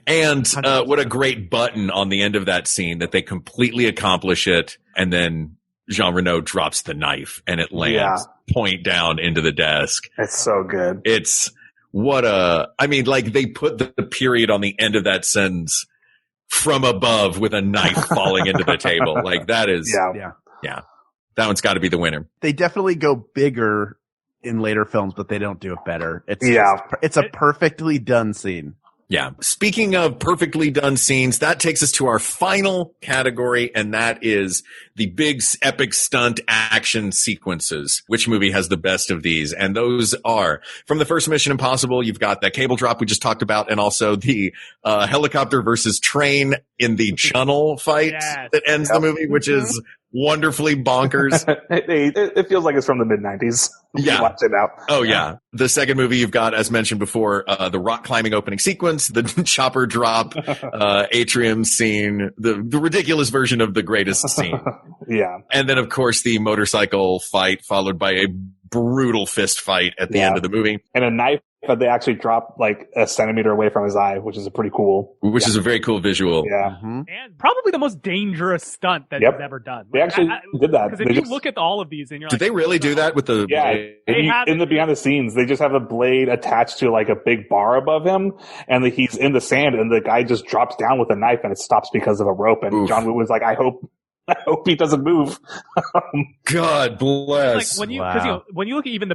And what a great button on the end of that scene that they completely accomplish it, and then Jean Reno drops the knife and it lands point down into the desk. It's so good. It's they put the period on the end of that sentence from above with a knife falling into the table. Like that is, yeah. That one's got to be the winner. They definitely go bigger in later films, but they don't do it better. It's a perfectly done scene. Yeah. Speaking of perfectly done scenes, that takes us to our final category, and that is the big epic stunt action sequences. Which movie has the best of these? And those are from the first Mission Impossible. You've got that cable drop we just talked about, and also the helicopter versus train in the tunnel fight that ends the movie, which is wonderfully bonkers. It feels like it's from the mid-90s. Yeah. Watch it out. Oh, yeah. The second movie you've got, as mentioned before, the rock climbing opening sequence, the chopper drop, atrium scene, the ridiculous version of the greatest scene. Yeah. And then, of course, the motorcycle fight followed by a brutal fist fight at the end of the movie. And a knife that they actually drop like a centimeter away from his eye, which is a pretty cool. Which is a very cool visual. Yeah. And probably the most dangerous stunt that he's ever done. They actually did that. Because if you look at all of these and you're did they really do that with the in the behind the scenes, they just have a blade attached to like a big bar above him, and he's in the sand, and the guy just drops down with a knife, and it stops because of a rope. And John Woo was like, I hope he doesn't move. God bless. Like when you look at even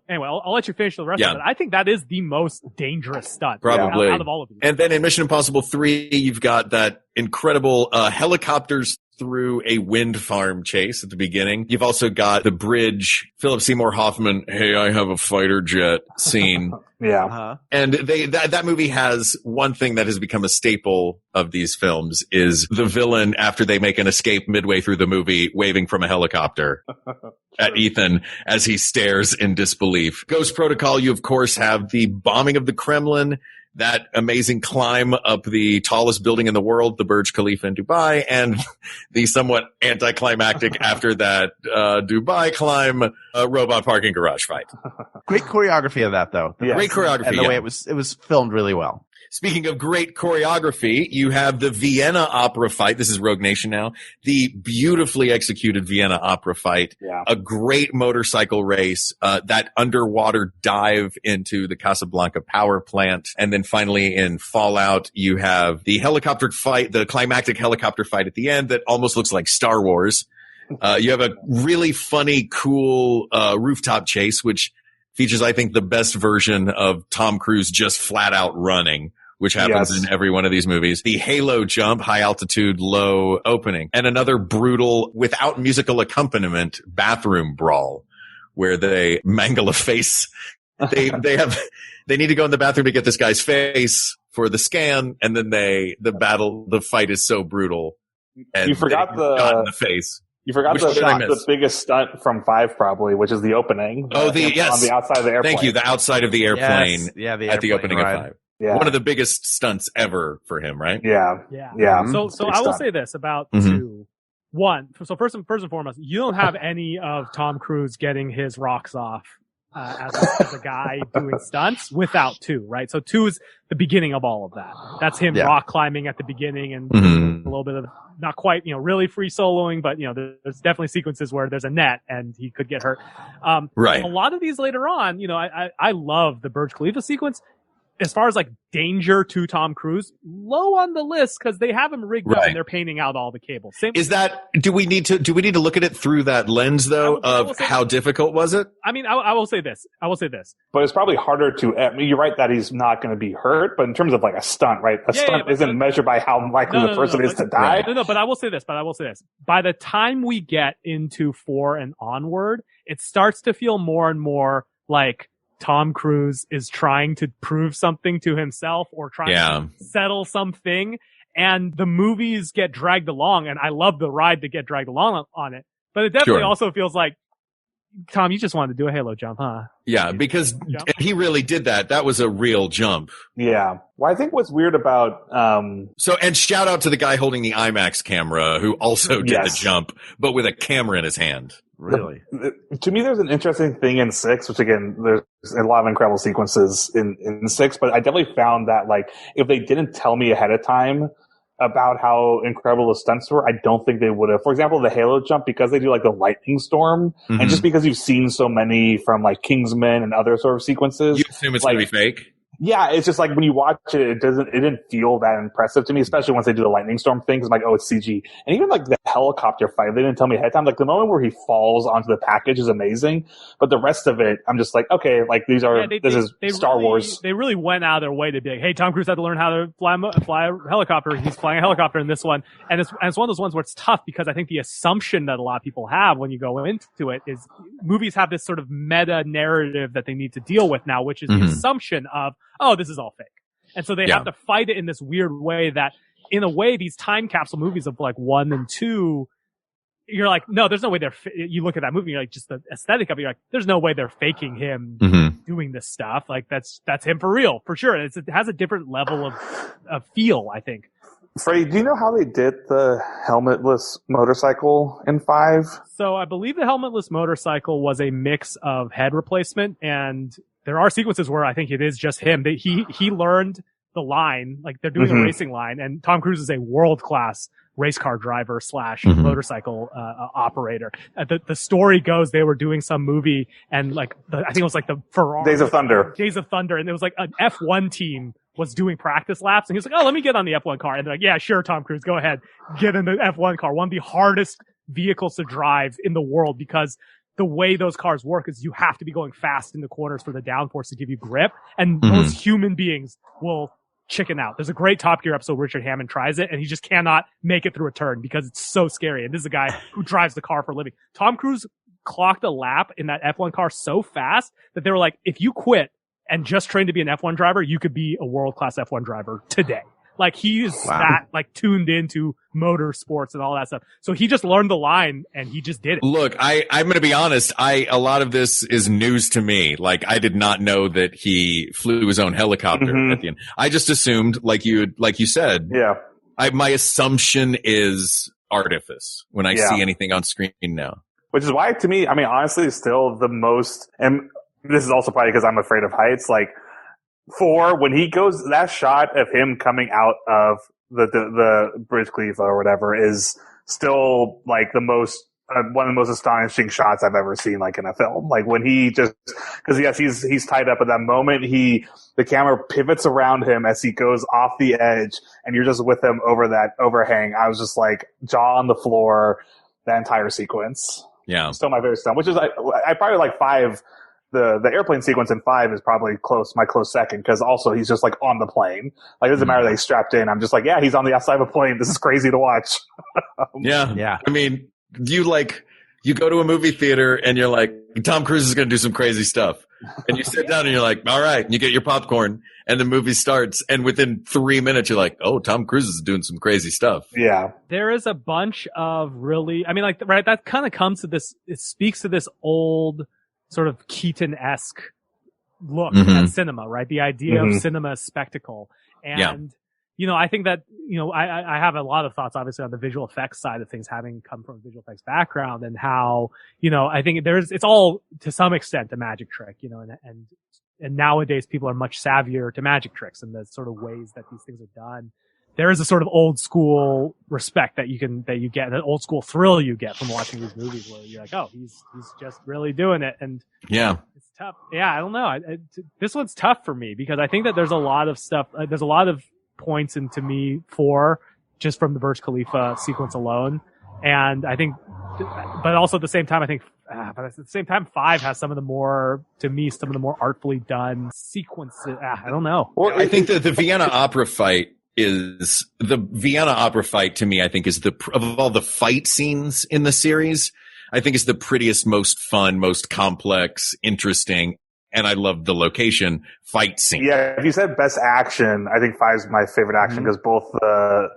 anyway, I'll let you finish the rest of it. I think that is the most dangerous stunt probably out of all of these. And then in Mission Impossible 3, you've got that incredible helicopters through a wind farm chase at the beginning. You've also got the bridge, Philip Seymour Hoffman, hey, I have a fighter jet scene. And that movie has one thing that has become a staple of these films is the villain, after they make an escape midway through the movie, waving from a helicopter at Ethan as he stares in disbelief. Ghost Protocol, you of course have the bombing of the Kremlin, that amazing climb up the tallest building in the world, the Burj Khalifa in Dubai, and the somewhat anticlimactic after that Dubai climb robot parking garage fight. Great choreography of that, though. Great choreography. And the way it was filmed really well. Speaking of great choreography, you have the Vienna opera fight. This is Rogue Nation now. The beautifully executed Vienna opera fight. Yeah. A great motorcycle race, that underwater dive into the Casablanca power plant. And then finally in Fallout, you have the helicopter fight, the climactic helicopter fight at the end that almost looks like Star Wars. You have a really funny, cool, rooftop chase, which features, I think, the best version of Tom Cruise just flat out running, which happens in every one of these movies. The Halo jump, high altitude, low opening, and another brutal, without musical accompaniment, bathroom brawl where they mangle a face. They need to go in the bathroom to get this guy's face for the scan, and then the fight is so brutal. And you forgot the face. You forgot the biggest stunt from 5, probably, which is the opening. On the outside of the airplane. Thank you. The outside of the airplane. Yes. Yeah, at the opening ride. of 5. Yeah. One of the biggest stunts ever for him, right? Yeah. So I will say this about 2. 1. So first and foremost, you don't have any of Tom Cruise getting his rocks off as a guy doing stunts without 2, right? So 2 is the beginning of all of that. That's him rock climbing at the beginning and a little bit of not quite, really free soloing, but there's definitely sequences where there's a net and he could get hurt. Right. A lot of these later on, I love the Burj Khalifa sequence. As far as like danger to Tom Cruise, low on the list because they have him rigged up and they're painting out all the cables. Do we need to look at it through that lens though of how difficult was it? I mean, I will say this. But it's probably harder to. I mean, you're right that he's not going to be hurt, but in terms of like a stunt, right? A stunt isn't measured by how likely the person is to die. No, but I will say this. By the time we get into 4 and onward, it starts to feel more and more like Tom Cruise is trying to prove something to himself or trying to settle something, and the movies get dragged along, and I love the ride to get dragged along on it, but it definitely also feels like, Tom, you just wanted to do a Halo jump, huh? Yeah, because he really did that. That was a real jump. Yeah. Well, I think what's weird about and shout out to the guy holding the IMAX camera who also did the jump, but with a camera in his hand. Really? To me, there's an interesting thing in 6, which again, there's a lot of incredible sequences in 6, but I definitely found that like if they didn't tell me ahead of time about how incredible the stunts were, I don't think they would have. For example, the Halo jump, because they do like the lightning storm, and just because you've seen so many from like Kingsman and other sort of sequences, You assume it's like, going to be fake? yeah, it's just like when you watch it, it didn't feel that impressive to me, especially once they do the lightning storm thing. It's like, oh, it's CG. And even like the helicopter fight, they didn't tell me ahead of time. Like the moment where he falls onto the package is amazing, but the rest of it, I'm just like, okay, like this is Star Wars. They really went out of their way to be like, hey, Tom Cruise had to learn how to fly a helicopter. He's flying a helicopter in this one. And it's one of those ones where it's tough because I think the assumption that a lot of people have when you go into it is movies have this sort of meta narrative that they need to deal with now, which is the assumption of, oh, this is all fake. And so they have to fight it in this weird way that, in a way, these time capsule movies of like 1 and 2, you're like, no, there's no way you look at that movie, you're like, just the aesthetic of it, you're like, there's no way they're faking him doing this stuff. Like, that's him for real, for sure. It has a different level of feel, I think. Freddie, do you know how they did the helmetless motorcycle in 5? So I believe the helmetless motorcycle was a mix of head replacement, and there are sequences where I think it is just him. He learned the line, like they're doing a racing line, and Tom Cruise is a world-class race car driver / motorcycle operator. The story goes they were doing some movie, and like I think it was like the Ferrari Days of Thunder, and it was like an F1 team was doing practice laps, and he was like, oh, let me get on the F1 car. And they're like, yeah, sure, Tom Cruise, go ahead, get in the F1 car. One of the hardest vehicles to drive in the world, because the way those cars work is you have to be going fast in the corners for the downforce to give you grip, and most human beings will chicken out. There's a great Top Gear episode where Richard Hammond tries it, and he just cannot make it through a turn because it's so scary. And this is a guy who drives the car for a living. Tom Cruise clocked a lap in that F1 car so fast that they were like, if you quit and just trained to be an F1 driver, you could be a world-class F1 driver today. Like, he is that, like, tuned into motorsports and all that stuff. So he just learned the line and he just did it. Look, I'm going to be honest. A lot of this is news to me. Like, I did not know that he flew his own helicopter at the end. I just assumed, like you said. Yeah. My assumption is artifice when I see anything on screen now. Which is why, to me, I mean, honestly, still the most, and this is also probably because I'm afraid of heights, like, 4, when he goes, that shot of him coming out of the Burj Khalifa or whatever is still like the most, one of the most astonishing shots I've ever seen, like in a film. Like when he just, cause yes, he's tied up at that moment. The camera pivots around him as he goes off the edge, and you're just with him over that overhang. I was just like jaw on the floor, that entire sequence. Yeah. Still my favorite stuff, which is I probably like 5. The airplane sequence in 5 is probably my close second, because also he's just like on the plane. Like, it doesn't matter that he's strapped in. I'm just like, yeah, he's on the outside of a plane. This is crazy to watch. Yeah. I mean, you go to a movie theater and you're like, Tom Cruise is going to do some crazy stuff. And you sit down and you're like, all right. And you get your popcorn and the movie starts. And within 3 minutes, you're like, oh, Tom Cruise is doing some crazy stuff. Yeah. There is a bunch of really, I mean, like, right, that kind of comes to this, it speaks to this old sort of Keaton-esque look at cinema, right? The idea of cinema as spectacle. And, you know, I think that, you know, I have a lot of thoughts, obviously, on the visual effects side of things, having come from a visual effects background, and how, you know, I think it's all, to some extent, a magic trick, you know, and nowadays people are much savvier to magic tricks and the sort of ways that these things are done. There is a sort of old school respect that you get, an old school thrill you get from watching these movies, where you're like, oh, he's just really doing it. And it's tough. Yeah, I don't know. This one's tough for me because I think that there's a lot of stuff. There's a lot of points into me 4 just from the Burj Khalifa sequence alone. And I think, but also at the same time, I think, but at the same time, 5 has some of the more artfully done sequences. I don't know. Well, I think that the Vienna Opera fight to me, I think, is of all the fight scenes in the series, I think is the prettiest, most fun, most complex, interesting, and I love the location fight scene. Yeah, if you said best action, I think 5 is my favorite action, because both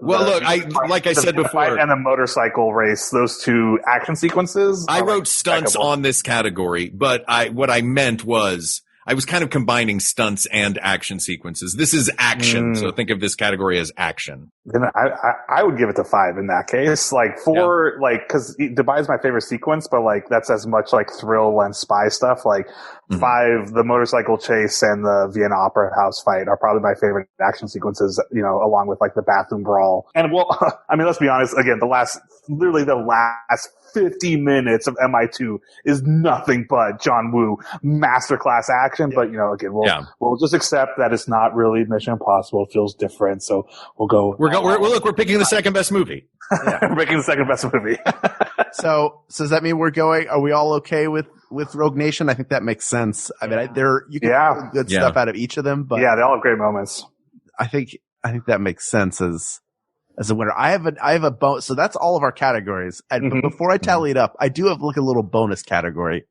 like I said before, and the motorcycle race, those 2 action sequences. I wrote stunts on this category, but what I meant was, I was kind of combining stunts and action sequences. This is action. So think of this category as action. Then I would give it to 5 in that case. Like 4, like, cause Dubai is my favorite sequence, but like that's as much like thrill and spy stuff. Like 5, the motorcycle chase and the Vienna Opera House fight are probably my favorite action sequences, you know, along with like the bathroom brawl. And well, I mean, let's be honest, again, literally the last 50 minutes of MI2 is nothing but John Woo masterclass action. But, you know, again, we'll just accept that it's not really Mission Impossible. It feels different. So we'll go. We're picking the second best movie. We're picking the second best movie. So does that mean are we all okay with Rogue Nation? I think that makes sense. I mean, you can pull good stuff out of each of them, but they all have great moments. I think that makes sense as a winner. I have a bonus. So that's all of our categories. And but before I tally it up, I do have like a little bonus category.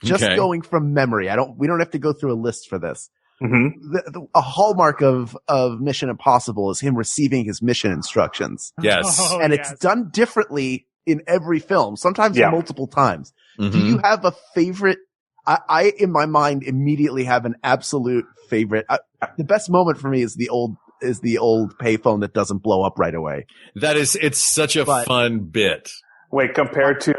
Just going from memory. We don't have to go through a list for this. A hallmark of Mission Impossible is him receiving his mission instructions. Yes. And it's done differently in every film, sometimes multiple times. Do you have a favorite? I, in my mind, immediately have an absolute favorite. The best moment for me is the old payphone that doesn't blow up right away. It's such a fun bit. Wait, compared to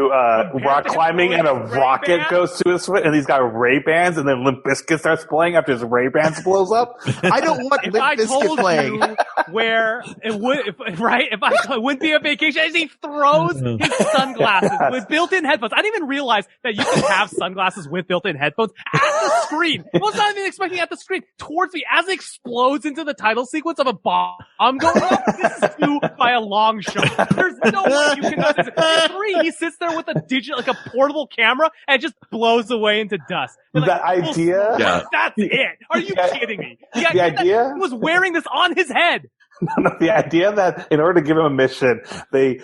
rock climbing and a rocket goes to his foot and he's got Ray-Bans and then Limp Bizkit starts playing after his Ray-Bans blows up? I don't want Limp Bizkit playing. Where it wouldn't be a vacation as he throws his sunglasses with built-in headphones. I didn't even realize that you could have sunglasses with built-in headphones at the screen. I was not even expecting at the screen. Towards me as it explodes into the title sequence of a bomb going up. This is 2 by a long shot. There's no way you can not. 3, he sits there with a portable camera and just blows away into dust. That idea? That's it. Are you kidding me? The idea that he was wearing this on his head. No, the idea that in order to give him a mission, they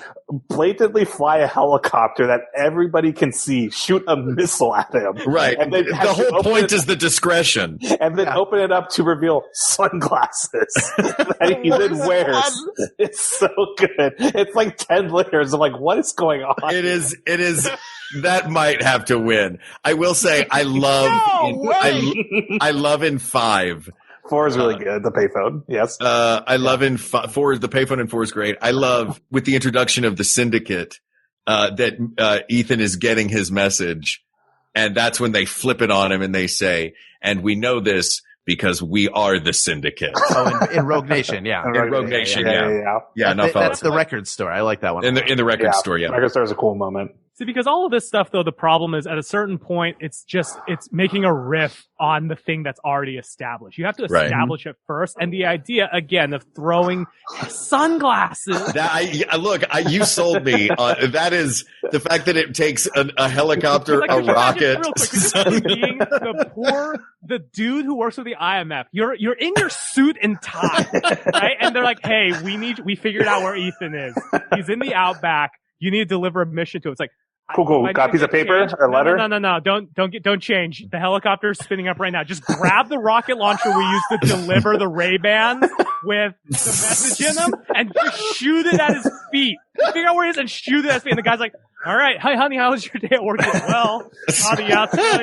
blatantly fly a helicopter that everybody can see, shoot a missile at him. Right. And then the whole point is the discretion. And then open it up to reveal sunglasses that he then wears. It's so good. It's like 10 layers of like, what is going on? It is. That might have to win. I will say I love in 5. 4 is really good. The payphone. Yes. I love in 4 the payphone in 4 is great. I love with the introduction of the syndicate, that, Ethan is getting his message. And that's when they flip it on him and they say, and we know this because we are the syndicate. Oh, in Rogue Nation. Yeah. In Rogue Nation. Yeah. That's the record store. I like that one. In the record store. Yeah. Record store is a cool moment. See, because all of this stuff, though, the problem is at a certain point, it's making a riff on the thing that's already established. You have to establish it first. And the idea, again, of throwing sunglasses. You sold me. That is the fact that it takes a helicopter, a rocket. Real quick, being the dude who works with the IMF. You're in your suit and tie, right? And they're like, hey, we figured out where Ethan is. He's in the outback. You need to deliver a mission to him. It's like, Cool. Got a piece of paper or a letter? No. Don't change. The helicopter's spinning up right now. Just grab the rocket launcher we used to deliver the Ray-Bans with the message in them and just shoot it at his feet. Figure out where he is and shoot it at his feet. And the guy's like, all right. Hi, honey. How was your day at work? Well, on the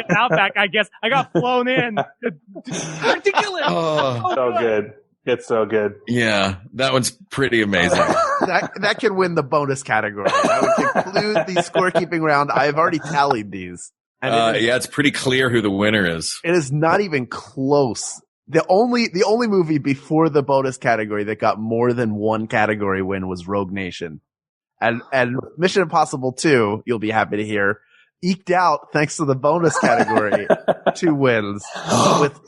outback, I guess. I got flown in. Ridiculous. So good. It's so good. Yeah, that one's pretty amazing. That can win the bonus category. I would conclude the scorekeeping round. I've already tallied these. And it's pretty clear who the winner is. It is not even close. The only movie before the bonus category that got more than one category win was Rogue Nation. And Mission Impossible 2, you'll be happy to hear, eked out, thanks to the bonus category, 2 wins with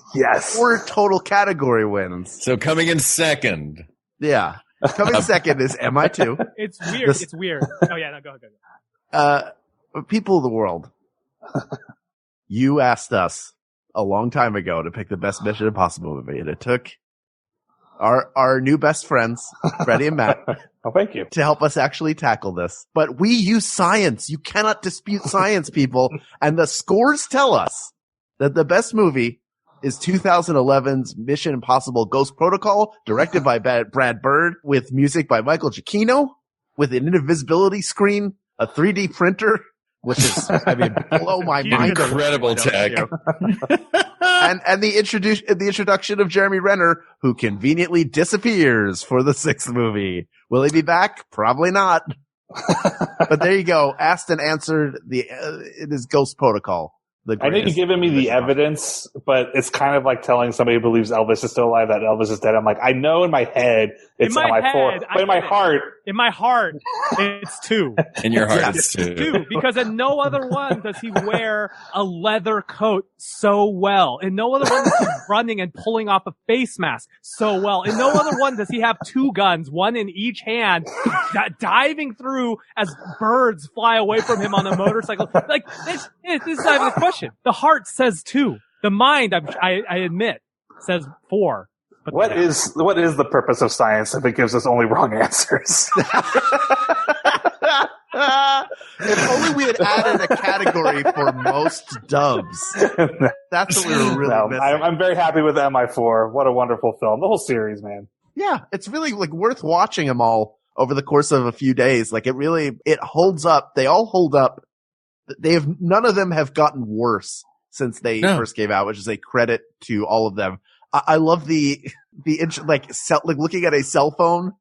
4 total category wins. So coming in second. Yeah. Coming second is MI2. It's weird. It's weird. Oh, yeah. No, go. People of the world, you asked us a long time ago to pick the best Mission Impossible movie, and it took our new best friends, Freddie and Matt. Oh, thank you. To help us actually tackle this. But we use science. You cannot dispute science, people. And the scores tell us that the best movie is 2011's Mission Impossible Ghost Protocol, directed by Brad Bird, with music by Michael Giacchino, with an invisibility screen, a 3D printer, which is, I mean, blow my mind. Incredible tech. And the introduction of Jeremy Renner, who conveniently disappears for the 6th movie. Will he be back? Probably not. But there you go. Asked and answered in his Ghost Protocol. I know you've given me the evidence, but it's kind of like telling somebody who believes Elvis is still alive that Elvis is dead. I'm like, I know in my head it's MI4, but in my heart, it's 2. In your heart, it's 2. 2, because in no other one does he wear a leather coat so well. In no other one is he running and pulling off a face mask so well. In no other one does he have 2 guns, one in each hand, diving through as birds fly away from him on a motorcycle. Like, this is not even a question. The heart says 2. The mind, I admit, says 4. But what is the purpose of science if it gives us only wrong answers? If only we had added a category for most dubs. That's what we were really missing. I'm very happy with MI4. What a wonderful film. The whole series, man. Yeah, it's really like worth watching them all over the course of a few days. Like it holds up. They all hold up. None of them have gotten worse since they first came out, which is a credit to all of them. I love looking at a cell phone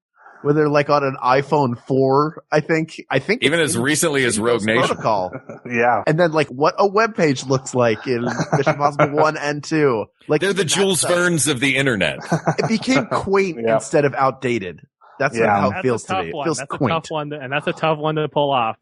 where they're like on an iPhone 4, I think even as recently as Rogue Nation. Protocol. Yeah. And then like what a web page looks like in Mission Impossible 1 and 2. Like they're the Jules Verne's of the internet. It became quaint instead of outdated. That's how it feels to me. It feels quaint. A tough one and that's a tough one to pull off.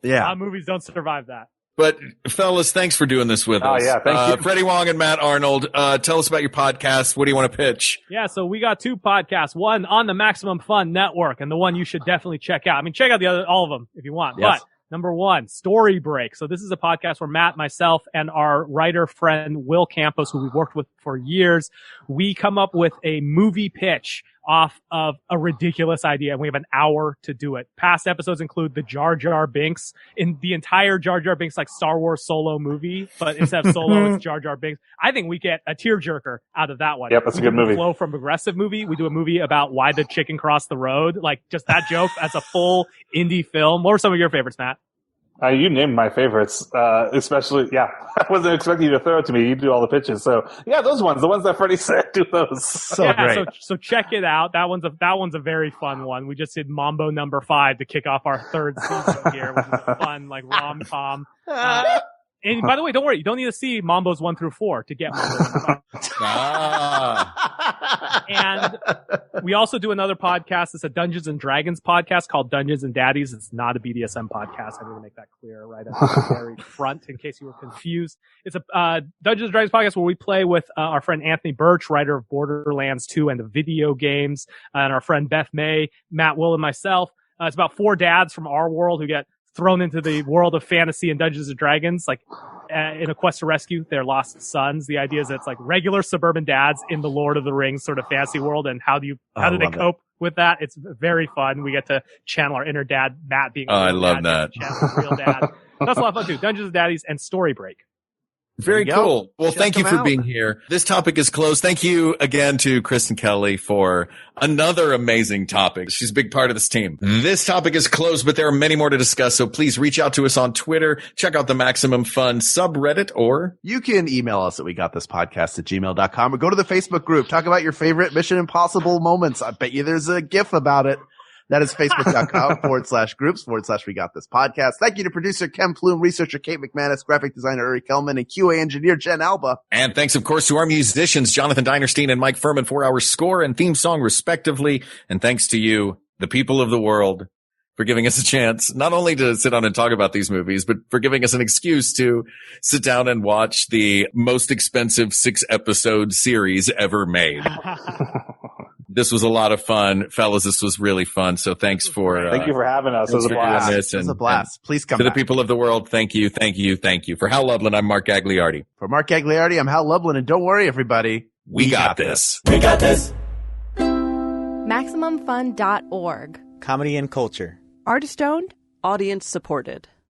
Yeah. A lot of movies don't survive that. But fellas, thanks for doing this with us. Yeah, thank you. Freddie Wong and Matt Arnold, tell us about your podcast. What do you want to pitch? Yeah, so we got 2 podcasts, one on the Maximum Fun Network and the one you should definitely check out. I mean, check out all of them if you want. Yes. But number 1, Story Break. So this is a podcast where Matt, myself, and our writer friend Will Campos, who we've worked with for years, we come up with a movie pitch off of a ridiculous idea, and we have an hour to do it. Past episodes include the Jar Jar Binks, in the entire Jar Jar Binks like Star Wars Solo movie, but instead of Solo, it's Jar Jar Binks. I think we get a tearjerker out of that one. Yep, that's a good movie. Flow from Progressive movie. We do a movie about why the chicken crossed the road, like just that joke as a full indie film. What are some of your favorites, Matt? You named my favorites, especially, I wasn't expecting you to throw it to me. You do all the pitches. So, those ones, the ones that Freddie said, do those. So great. So check it out. That one's a very fun one. We just did Mambo number 5 to kick off our 3rd season here, which is a fun, like, rom-com. And by the way, don't worry, you don't need to see Mambos 1 through 4 to get Mambo number 5. And we also do another podcast. It's a Dungeons and Dragons podcast called Dungeons and Daddies. It's not a BDSM podcast. I need to make that clear right at the very front in case you were confused. It's a Dungeons and Dragons podcast where we play with our friend Anthony Birch, writer of Borderlands 2 and the video games, and our friend Beth May, Matt Will, and myself. It's about 4 dads from our world who get thrown into the world of fantasy and Dungeons and Dragons, like in a quest to rescue their lost sons. The idea is that it's like regular suburban dads in the Lord of the Rings sort of fantasy world, and how do they cope with that? It's very fun. We get to channel our inner dad, Matt, being I love that. Channel real dad. That's a lot of fun too. Dungeons and Daddies and Story Break. Very cool. Well, Check thank you for out. being here. This topic is closed. Thank you again to Kristen Kelly for another amazing topic. She's a big part of this team. This topic is closed, but there are many more to discuss. So please reach out to us on Twitter. Check out the Maximum Fun subreddit, or you can email us at wegotThisPodcast@gmail.com or go to the Facebook group. Talk about your favorite Mission Impossible moments. I bet you there's a GIF about it. That is facebook.com/groups/we-got-this-podcast. Thank you to producer Ken Plume, researcher Kate McManus, graphic designer Uri Kelman, and QA engineer Jen Alba. And thanks, of course, to our musicians, Jonathan Dinerstein and Mike Furman, for our score and theme song, respectively. And thanks to you, the people of the world, for giving us a chance, not only to sit down and talk about these movies, but for giving us an excuse to sit down and watch the most expensive 6-episode series ever made. This was a lot of fun, fellas. This was really fun. So thanks for thank you for having us. It was a blast. It was a blast. Please come to back. the people of the world. Thank you. For Hal Lublin, I'm Mark Gagliardi. For Mark Gagliardi, I'm Hal Lublin, and don't worry, everybody. We got this. We got this. MaximumFun.org. Comedy and culture. Artist owned. Audience supported.